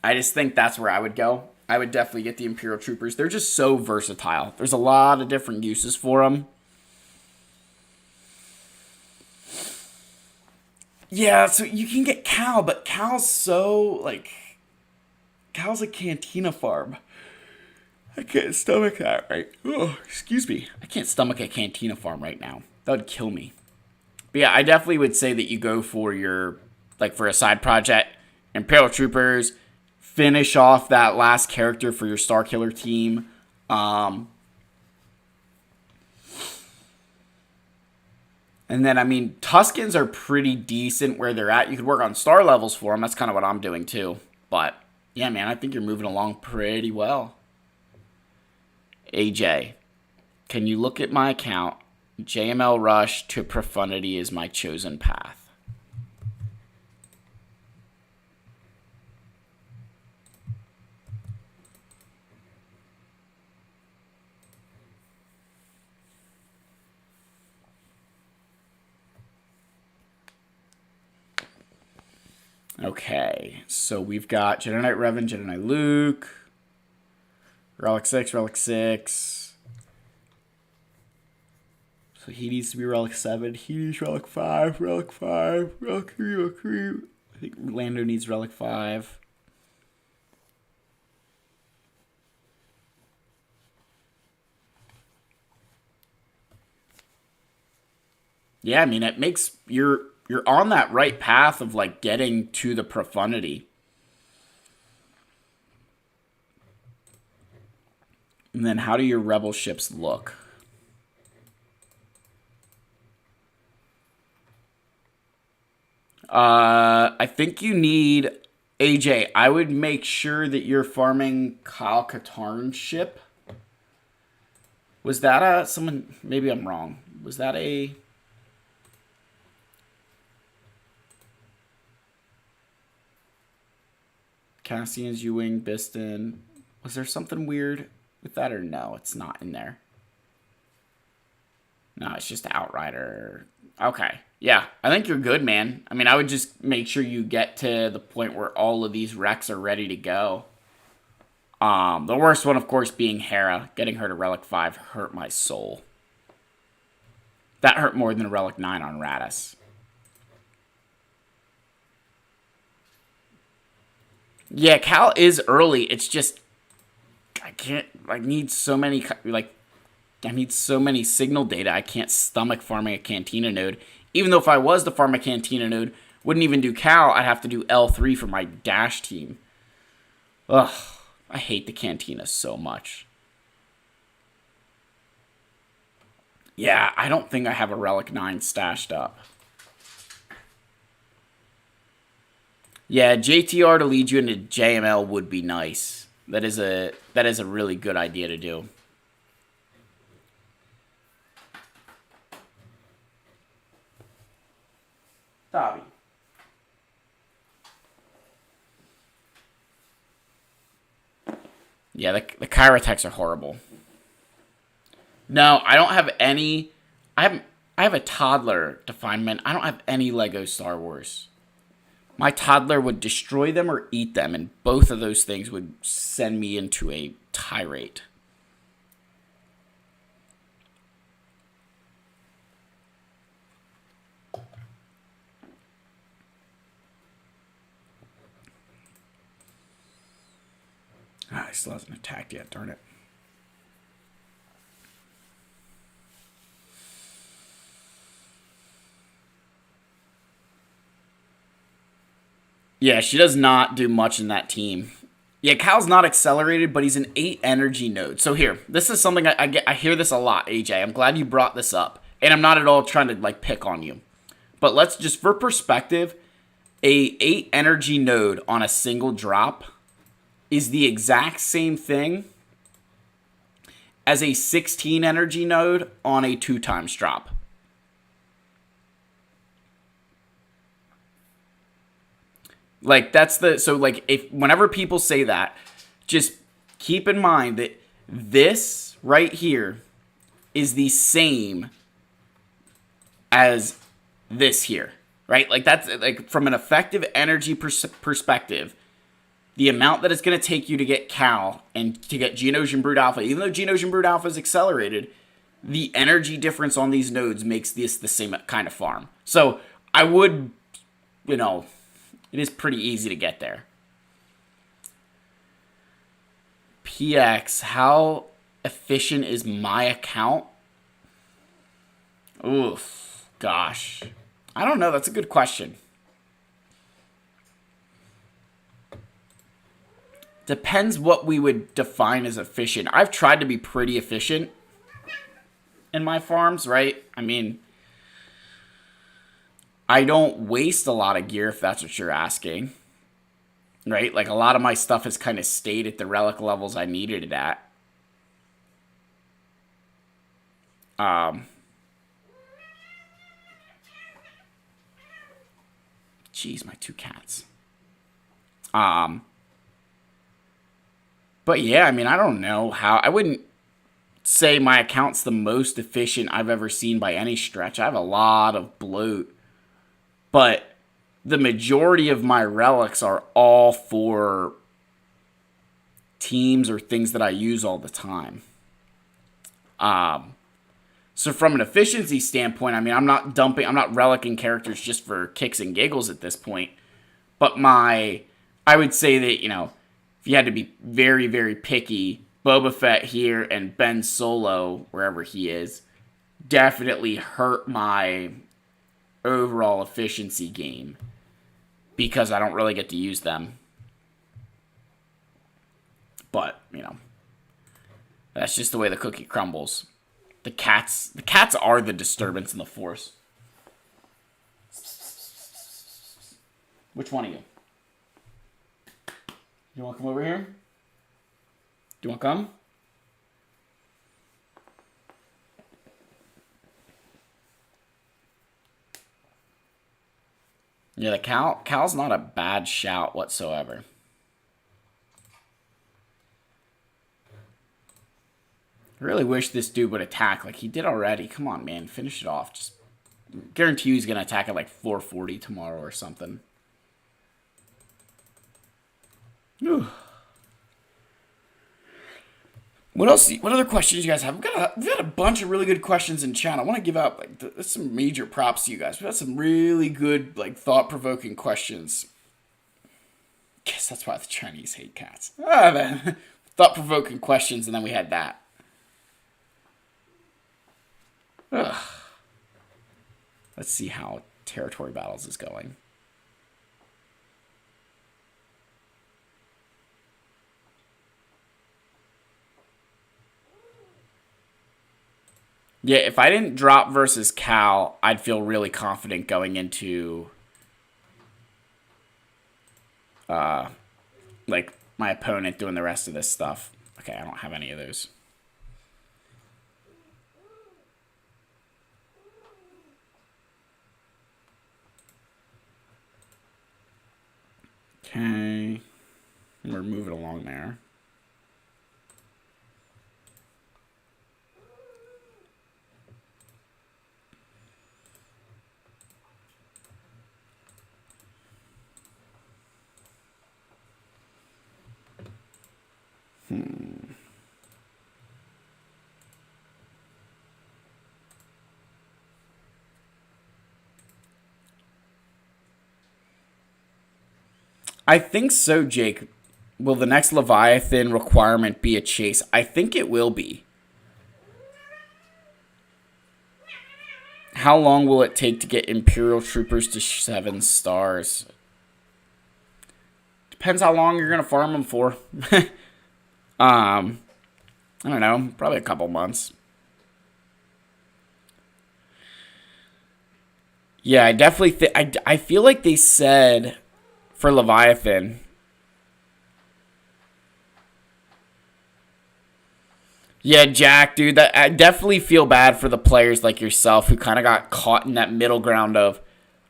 [SPEAKER 1] just think that's where I would go. I would definitely get the Imperial Troopers. They're just so versatile. There's a lot of different uses for them. Yeah, so you can get Cal, but Cal's so, like, Cal's a Cantina farm. I can't stomach that, right? Oh, excuse me. I can't stomach a Cantina farm right now. That would kill me. But yeah, I definitely would say that you go for your, like, for a side project, Imperial Troopers, finish off that last character for your Star Killer team. And then, I mean, Tuscans are pretty decent where they're at. You could work on star levels for them. That's kind of what I'm doing, too. But, yeah, man, I think you're moving along pretty well. AJ, can you look at my account? JML Rush to Profundity is my chosen path. Okay, so we've got Jedi Knight Revan, Jedi Knight Luke, Relic 6, Relic 6. So he needs to be Relic 7. He needs Relic 5, Relic 5, Relic 3, Relic 3. I think Lando needs Relic 5. Yeah, I mean, it makes you're on that right path of like getting to the Profundity. And then how do your rebel ships look? I think you need AJ. I would make sure that you're farming Kyle Katarn's ship. Was that a someone? Maybe I'm wrong. Was that a? Cassian's Ewing Biston. Was there something weird with that or no? It's not in there. No, it's just Outrider. Okay. Yeah, I think you're good, man. I mean, I would just make sure you get to the point where all of these wrecks are ready to go. The worst one, of course, being Hera. Getting her to Relic 5 hurt my soul. That hurt more than Relic 9 on Radis. Yeah, Cal is early. It's just I can't. I need so many I need so many signal data. I can't stomach farming a Cantina node. Even though if I was to farm a Cantina node, wouldn't even do Cal. I'd have to do L3 for my dash team. Ugh, I hate the Cantina so much. Yeah, I don't think I have a Relic 9 stashed up. Yeah, JTR to lead you into JML would be nice. That is a really good idea to do. Dobby. Yeah, the Kyber techs are horrible. No, I don't have any. I have a toddler to find men. I don't have any Lego Star Wars. My toddler would destroy them or eat them, and both of those things would send me into a tirade. Ah, he still hasn't attacked yet, darn it. Yeah, she does not do much in that team. Yeah, Cal's not accelerated, but he's an 8 energy node. So here, this is something I hear this a lot, AJ. I'm glad you brought this up. And I'm not at all trying to like pick on you. But let's just, for perspective, a 8 energy node on a single drop is the exact same thing as a 16 energy node on a 2 times drop. Like that's the so like if whenever people say that, just keep in mind that this right here is the same as this here. right? Like that's like from an effective energy perspective, the amount that it's going to take you to get Cal and to get Geonosian Brood Alpha, even though Geonosian Brood Alpha is accelerated, the energy difference on these nodes makes this the same kind of farm. So I would, it is pretty easy to get there. PX, how efficient is my account? Oof, gosh. I don't know. That's a good question. Depends what we would define as efficient. I've tried to be pretty efficient in my farms, right? I mean, I don't waste a lot of gear, if that's what you're asking. Right? Like, a lot of my stuff has kind of stayed at the relic levels I needed it at. Jeez, my two cats. But yeah, I mean, I don't know how. I wouldn't say my account's the most efficient I've ever seen by any stretch. I have a lot of bloat. But the majority of my relics are all for teams or things that I use all the time. So from an efficiency standpoint, I mean, I'm not relicing characters just for kicks and giggles at this point. But I would say that, if you had to be very, very picky, Boba Fett here and Ben Solo, wherever he is, definitely hurt my overall efficiency game because I don't really get to use them. But, that's just the way the cookie crumbles. The cats are the disturbance in the Force. Which one of you? You want to come over here? Do you want to come? Yeah, the Cal's not a bad shout whatsoever. I really wish this dude would attack like he did already. Come on, man. Finish it off. Just guarantee you he's going to attack at like 440 tomorrow or something. Whew. What else? What other questions you guys have? We've got a bunch of really good questions in chat. I want to give out some major props to you guys. We've got some really good, thought-provoking questions. Guess that's why the Chinese hate cats. Man. Thought-provoking questions, and then we had that. Ugh. Let's see how Territory Battles is going. Yeah, if I didn't drop versus Cal, I'd feel really confident going into my opponent doing the rest of this stuff. Okay, I don't have any of those. Okay. We're moving along there. I think so, Jake. Will the next Leviathan requirement be a chase? I think it will be. How long will it take to get Imperial Troopers to 7 stars? Depends how long you're going to farm them for. I don't know. Probably a couple months. Yeah, I definitely I feel like they said for Leviathan. Yeah, Jack, dude, I definitely feel bad for the players like yourself who kind of got caught in that middle ground of,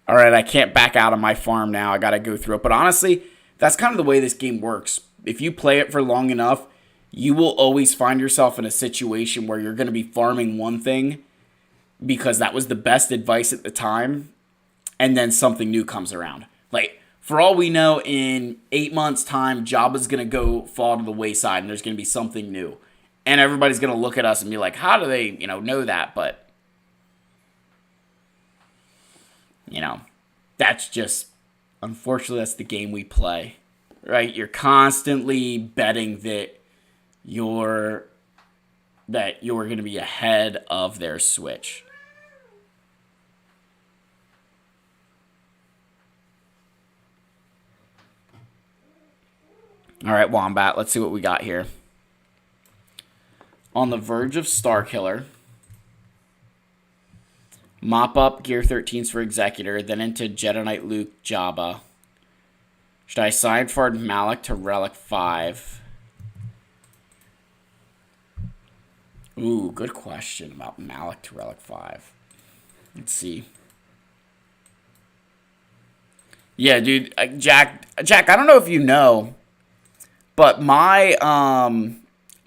[SPEAKER 1] all right, I can't back out of my farm now. I got to go through it. But honestly, that's kind of the way this game works. If you play it for long enough, you will always find yourself in a situation where you're going to be farming one thing because that was the best advice at the time. and then something new comes around. Like, for all we know, in 8 months' time, Jabba's going to go fall to the wayside, and there's going to be something new. And everybody's going to look at us and be like, how do they, know that? But, that's just, unfortunately, that's the game we play, right? You're constantly betting that you're going to be ahead of their Switch. All right, Wombat, let's see what we got here. On the verge of Starkiller. Mop up Gear 13s for Executor, then into Jedi Knight Luke Jabba. Should I sideford Malak to Relic 5? Ooh, good question about Malak to Relic 5. Let's see. Yeah, dude, Jack, I don't know if you know, but I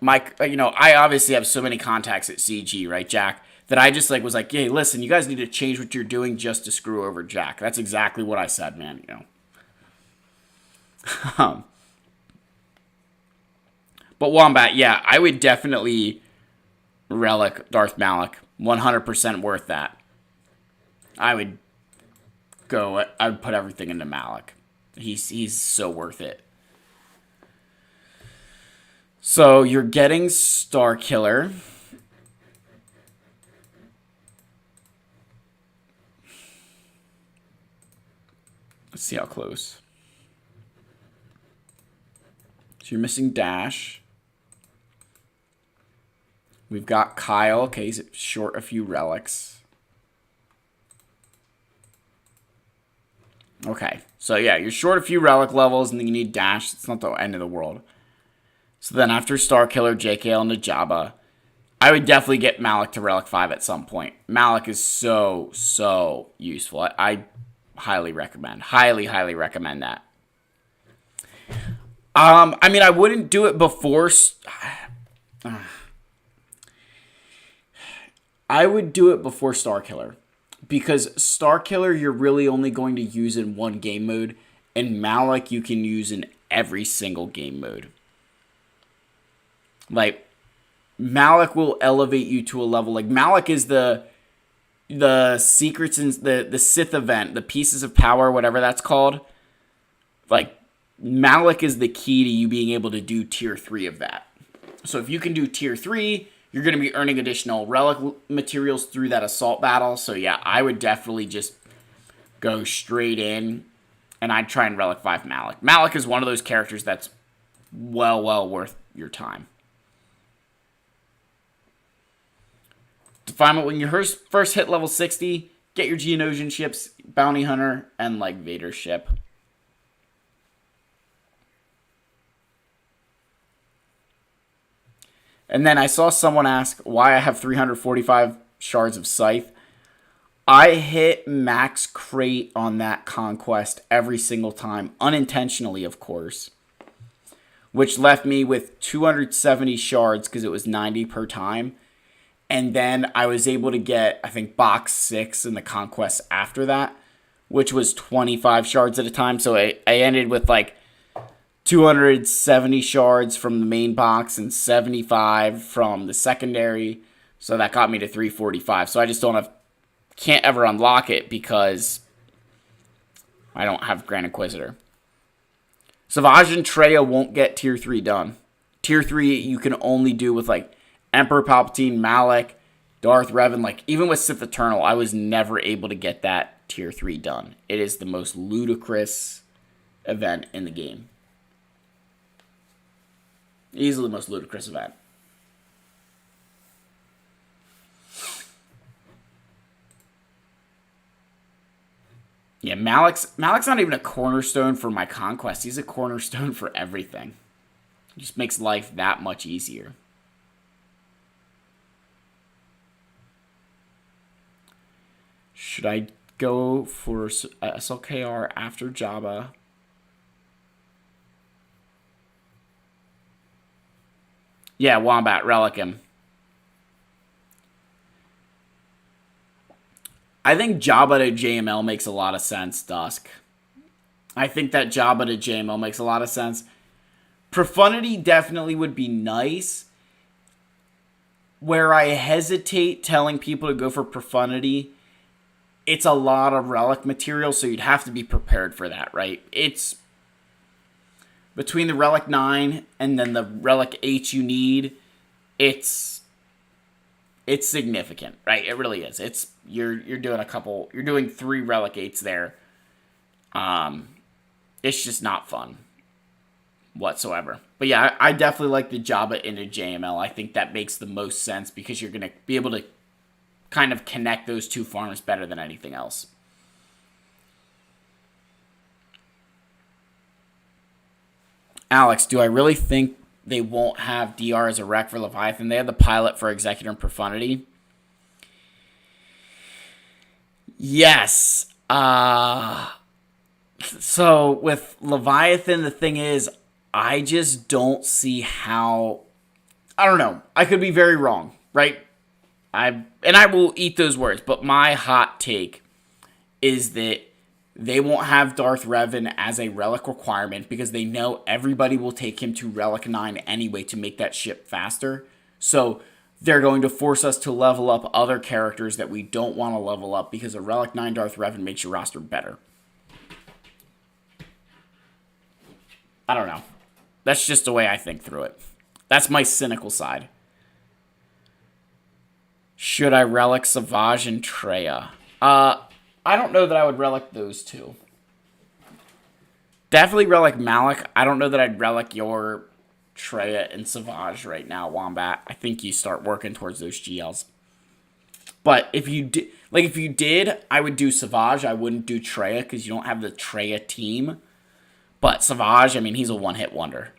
[SPEAKER 1] obviously have so many contacts at CG, right, Jack, that I just was like, hey, listen, you guys need to change what you're doing just to screw over Jack. That's exactly what I said, man, But Wombat, yeah, I would definitely Relic Darth Malak. 100% worth that. I would put everything into Malak. He's so worth it. So you're getting Starkiller. Let's see how close. So you're missing Dash. We've got Kyle. Okay, he's short a few relics. Okay, so yeah, you're short a few relic levels, and then you need Dash. It's not the end of the world. So then after Starkiller, JKL into Jabba, I would definitely get Malak to Relic 5 at some point. Malak is so, so useful. I highly recommend. Highly, highly recommend that. I mean, I wouldn't do it before... I would do it before Starkiller. Because Starkiller, you're really only going to use in one game mode. And Malak, you can use in every single game mode. Like, Malak will elevate you to a level. Like, Malak is the secrets in the Sith event, the pieces of power, whatever that's called. Like, Malak is the key to you being able to do tier 3 of that. So if you can do tier 3, you're going to be earning additional relic materials through that assault battle. So yeah, I would definitely just go straight in, and I'd try and Relic 5 Malak. Malak is one of those characters that's well worth your time. Define it when you first hit level 60, get your Geonosian ships, Bounty Hunter, and like Vader's ship. And then I saw someone ask why I have 345 shards of Scythe. I hit max crate on that conquest every single time, unintentionally, of course, which left me with 270 shards because it was 90 per time. And then I was able to get, I think, box 6 in the conquest after that, which was 25 shards at a time. So I ended with like 270 shards from the main box and 75 from the secondary. So that got me to 345. So I just can't ever unlock it because I don't have Grand Inquisitor. Savage and Traya won't get tier 3 done. Tier 3 you can only do with like Emperor Palpatine, Malak, Darth Revan. Like even with Sith Eternal, I was never able to get that tier 3 done. It is the most ludicrous event in the game. Easily the most ludicrous event. Yeah, Malak's not even a cornerstone for my conquest. He's a cornerstone for everything. It just makes life that much easier. Should I go for SLKR after Jabba? Yeah, Wombat, Relic him. I think Jabba to JML makes a lot of sense, Dusk. I think that Jabba to JML makes a lot of sense. Profundity definitely would be nice. Where I hesitate telling people to go for Profundity, it's a lot of relic material, so you'd have to be prepared for that, right? It's between the Relic 9 and then the Relic 8 you need, it's significant, right? It really is. It's you're doing 3 Relic 8s there. It's just not fun whatsoever. But yeah, I definitely like the Jabba into JML. I think that makes the most sense because you're going to be able to kind of connect those 2 farms better than anything else. Alex, do I really think they won't have DR as a rec for Leviathan? They have the pilot for Executor and Profundity. Yes. So with Leviathan, the thing is, I just don't see how. I don't know. I could be very wrong, right? I will eat those words, but my hot take is that they won't have Darth Revan as a relic requirement because they know everybody will take him to Relic 9 anyway to make that ship faster. So they're going to force us to level up other characters that we don't want to level up because a Relic 9 Darth Revan makes your roster better. I don't know. That's just the way I think through it. That's my cynical side. Should I relic Savage and Treya? I don't know that I would relic those 2. Definitely relic Malik. I don't know that I'd relic your Treya and Savage right now, Wombat. I think you start working towards those GLs. But if you did, I would do Savage. I wouldn't do Treya because you don't have the Treya team. But Savage, I mean, he's a one-hit wonder.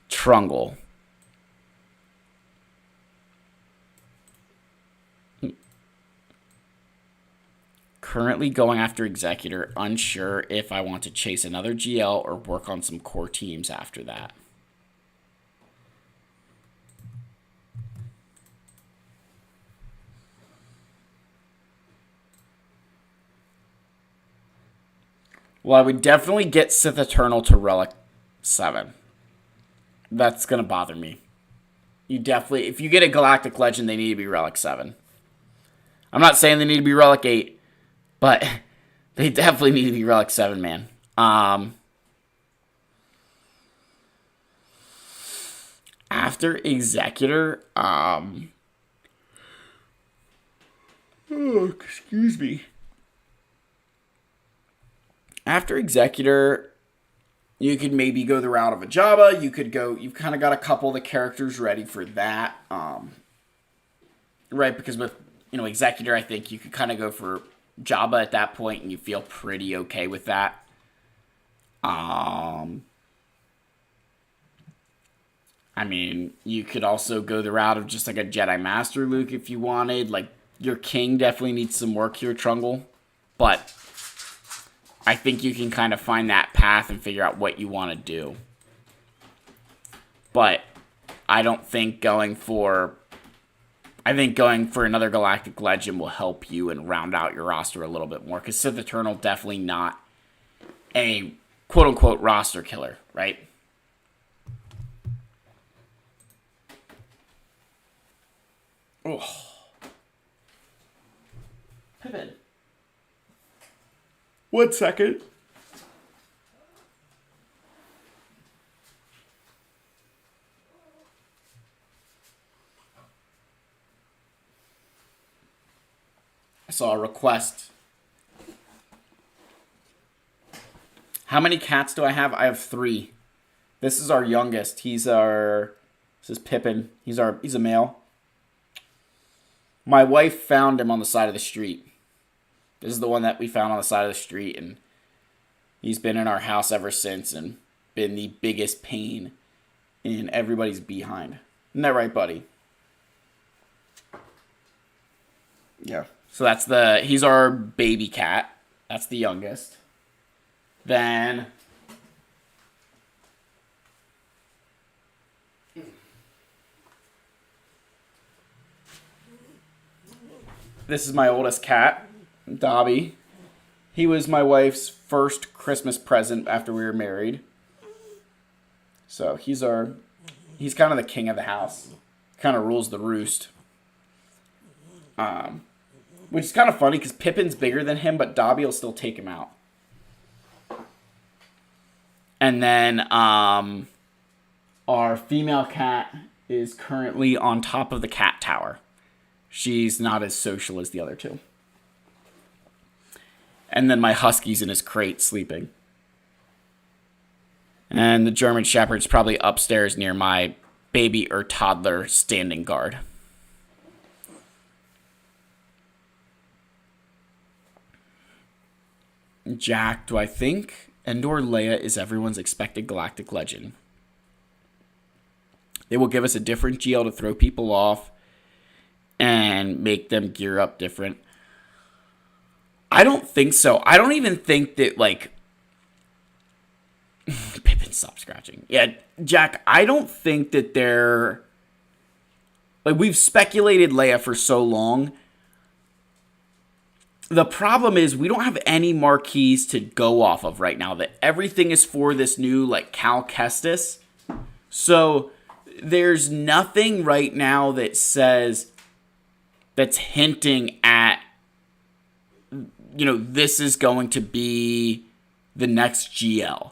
[SPEAKER 1] Trungle. Currently going after Executor, unsure if I want to chase another GL or work on some core teams after that. Well, I would definitely get Sith Eternal to Relic 7. That's going to bother me. If you get a Galactic Legend, they need to be Relic 7. I'm not saying they need to be Relic 8, but they definitely need to be Relic 7, man. After Executor, excuse me. After Executor, you could maybe go the route of a Jabba. You've kind of got a couple of the characters ready for that. Right, because with, Executor, I think you could kind of go for Jabba at that point, and you feel pretty okay with that. I mean, you could also go the route of just like a Jedi Master Luke if you wanted. Like, your King definitely needs some work here, Trungle. But I think you can kind of find that path and figure out what you want to do. But I don't think going for another Galactic Legend will help you and round out your roster a little bit more. Because Sith Eternal definitely not a quote-unquote roster killer, right? Oh. Pivot. 1 second. I saw a request. How many cats do I have? I have 3. This is our youngest. This is Pippin. He's a male. My wife found him on the side of the street. This is the one that we found on the side of the street, and he's been in our house ever since and been the biggest pain in everybody's behind. Isn't that right, buddy? Yeah. So he's our baby cat. That's the youngest. Then This is my oldest cat, Dobby. He was my wife's first Christmas present after we were married. So he's kind of the king of the house. Kind of rules the roost. Which is kind of funny because Pippin's bigger than him, but Dobby will still take him out. And then our female cat is currently on top of the cat tower. She's not as social as the other two. And then my husky's in his crate sleeping. And the German Shepherd's probably upstairs near my baby or toddler standing guard. Jack, do I think Endor Leia is everyone's expected galactic legend? They will give us a different GL to throw people off and make them gear up different. I don't think so. I don't even think that, like... Pippin, stop scratching. Yeah, Jack, I don't think that they're... Like, we've speculated Leia for so long. The problem is we don't have any marquees to go off of right now. That everything is for this new, like, Cal Kestis. So, there's nothing right now that says... That's hinting at... You know, this is going to be the next GL.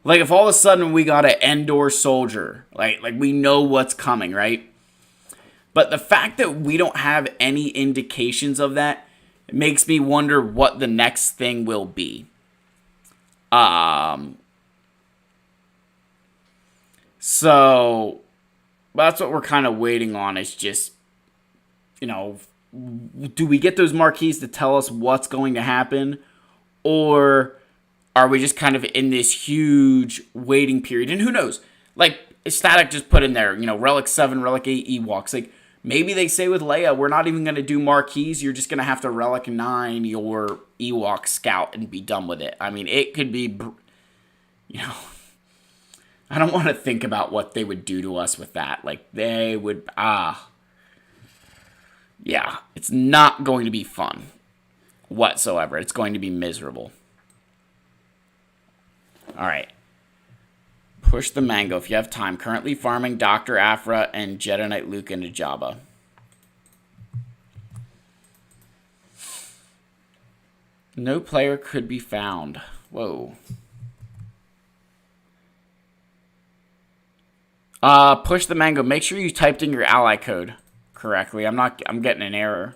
[SPEAKER 1] Like, if all of a sudden we got an Endor soldier, like we know what's coming, right? But the fact that we don't have any indications of that makes me wonder what the next thing will be. So, that's what we're kind of waiting on, is just, you know... Do we get those marquees to tell us what's going to happen? Or are we just kind of in this huge waiting period? And who knows? Like, Static just put in there, you know, Relic 7, Relic 8 Ewoks. Like, maybe they say with Leia, we're not even going to do marquees. You're just going to have to Relic 9 your Ewok Scout and be done with it. I mean, it could be, you know... I don't want to think about what they would do to us with that. Like, they would... Yeah, it's not going to be fun whatsoever. It's going to be miserable. All right. Push the mango if you have time. Currently farming Dr. Aphra and Jedi Knight Luke into Jabba. No player could be found. Whoa. Push the mango. Make sure you typed in your ally code correctly. I'm getting an error.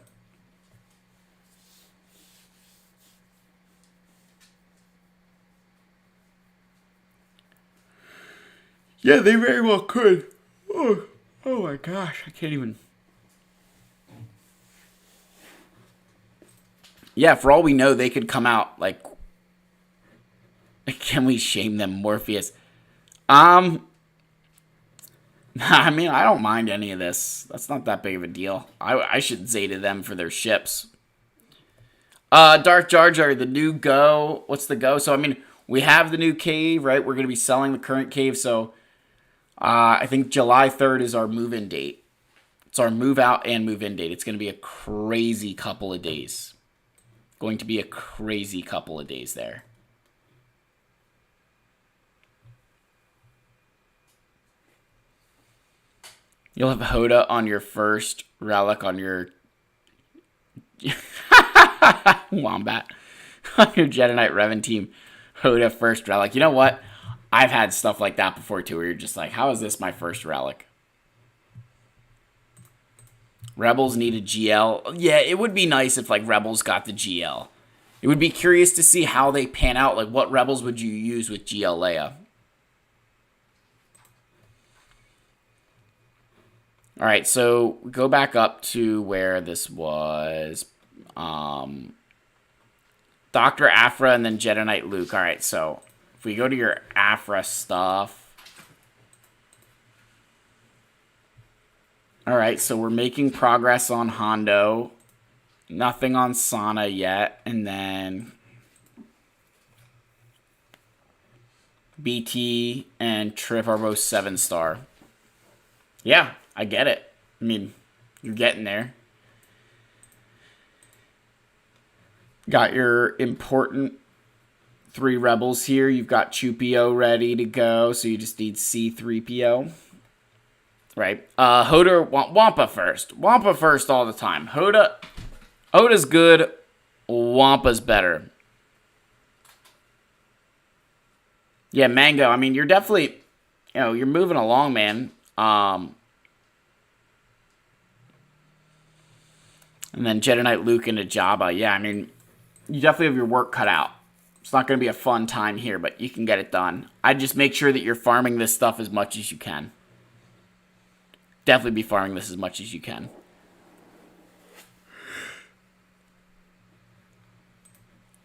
[SPEAKER 1] Yeah, they very well could. Oh my gosh, I can't even. Yeah, for all we know, they could come out like. Can we shame them, Morpheus? I mean, I don't mind any of this. That's not that big of a deal. I should Zeta them for their ships. Dark Jar Jar, the new go. What's the go? So, I mean, we have the new cave, right? We're going to be selling the current cave. So, I think July 3rd is our move-in date. It's our move-out and move-in date. It's going to be a crazy couple of days. Going to be a crazy couple of days there. You'll have Hoda on your first relic on your Wombat. On your Jedi Knight Revan team. Hoda first relic. You know what? I've had stuff like that before too, where you're just like, how is this my first relic? Rebels need a GL. Yeah, it would be nice if like Rebels got the GL. It would be curious to see how they pan out. Like, what Rebels would you use with GL Leia? All right, so go back up to where this was. Dr. Aphra and then Jedi Knight Luke. All right, so if we go to your Aphra stuff. All right, so we're making progress on Hondo. Nothing on Sana yet. And then BT and Trip are both 7-star. Yeah. I get it. I mean, you're getting there. Got your important 3 rebels here. You've got Chupio ready to go, so you just need C3PO. Right. Hoda, Wampa first. Wampa first all the time. Hoda's good. Wampa's better. Yeah, Mango. I mean, you're definitely, you're moving along, man. And then Jedi Knight Luke into Jabba. Yeah, I mean, you definitely have your work cut out. It's not going to be a fun time here, but you can get it done. I'd just make sure that you're farming this stuff as much as you can. Definitely be farming this as much as you can.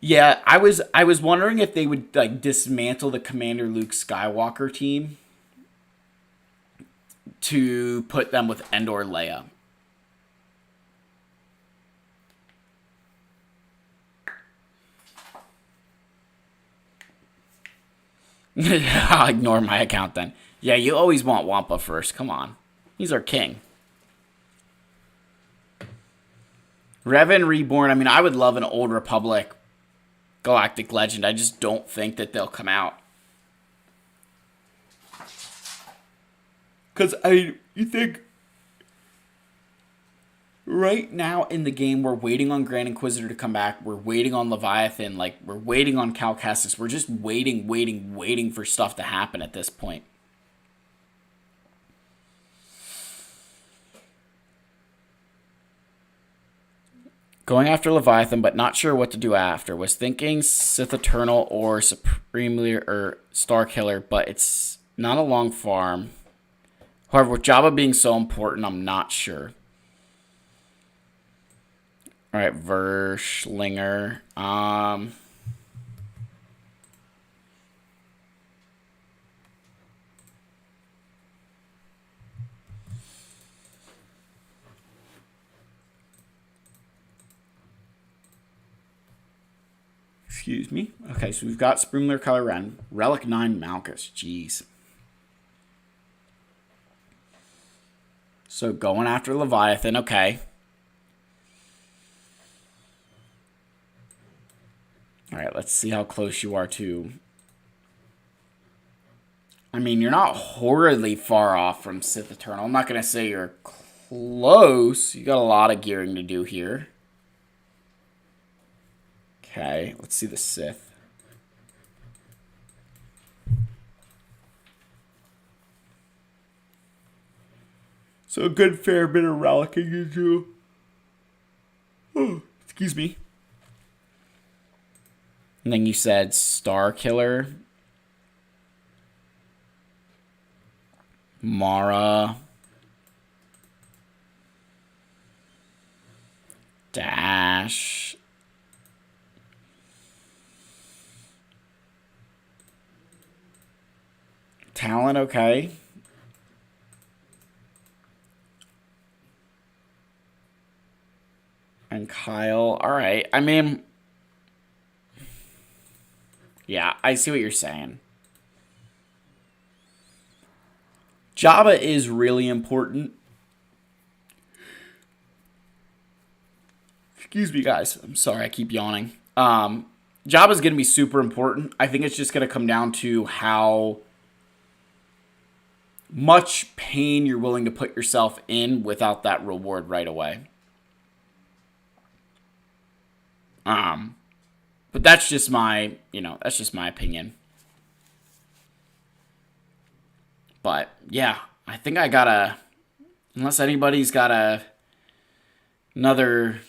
[SPEAKER 1] Yeah, I was wondering if they would like dismantle the Commander Luke Skywalker team to put them with Endor Leia. I'll ignore my account then. Yeah, you always want Wampa first. Come on. He's our king. Revan Reborn. I mean, I would love an Old Republic Galactic Legend. I just don't think that they'll come out. Because, you think right now in the game, we're waiting on Grand Inquisitor to come back. We're waiting on Leviathan. Like, we're waiting on Cal Kestis. We're just waiting for stuff to happen at this point. Going after Leviathan, but not sure what to do after. Was thinking Sith Eternal or Supreme Leader or Star Killer, but it's not a long farm. However, with Jabba being so important, I'm not sure. All right, Verschlinger. Excuse me. Okay, so we've got Spoomler Kylo Ren, Relic 9 Malchus. Jeez. So going after Leviathan, okay. Alright, let's see how close you are to... I mean, you're not horridly far off from Sith Eternal. I'm not going to say you're close. You got a lot of gearing to do here. Okay, let's see the Sith. So a good fair bit of relicking you do. Oh, excuse me. And then you said Star Killer. Mara. Dash. Talent, okay. And Kyle, alright. I mean, yeah, I see what you're saying. Jabba is really important. Excuse me, guys. I'm sorry, I keep yawning. Jabba's going to be super important. I think it's just going to come down to how much pain you're willing to put yourself in without that reward right away. But that's just my, that's just my opinion. But yeah, I think I gotta, unless anybody's got another,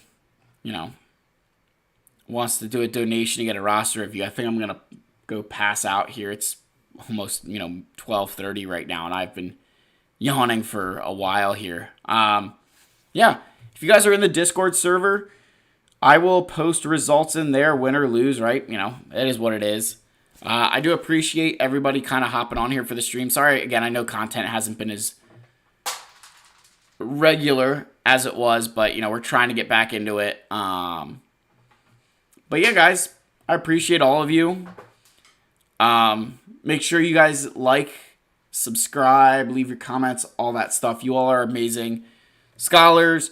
[SPEAKER 1] wants to do a donation to get a roster review, I think I'm gonna go pass out here. It's almost, 12:30 right now, and I've been yawning for a while here. Yeah, if you guys are in the Discord server, I will post results in there, win or lose, right? It is what it is. I do appreciate everybody kind of hopping on here for the stream. Sorry, again, I know content hasn't been as regular as it was, but, we're trying to get back into it. But yeah, guys, I appreciate all of you. Make sure you guys like, subscribe, leave your comments, all that stuff. You all are amazing. Scholars,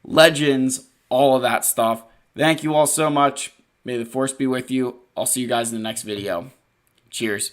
[SPEAKER 1] legends, all of that stuff. Thank you all so much. May the force be with you. I'll see you guys in the next video. Cheers.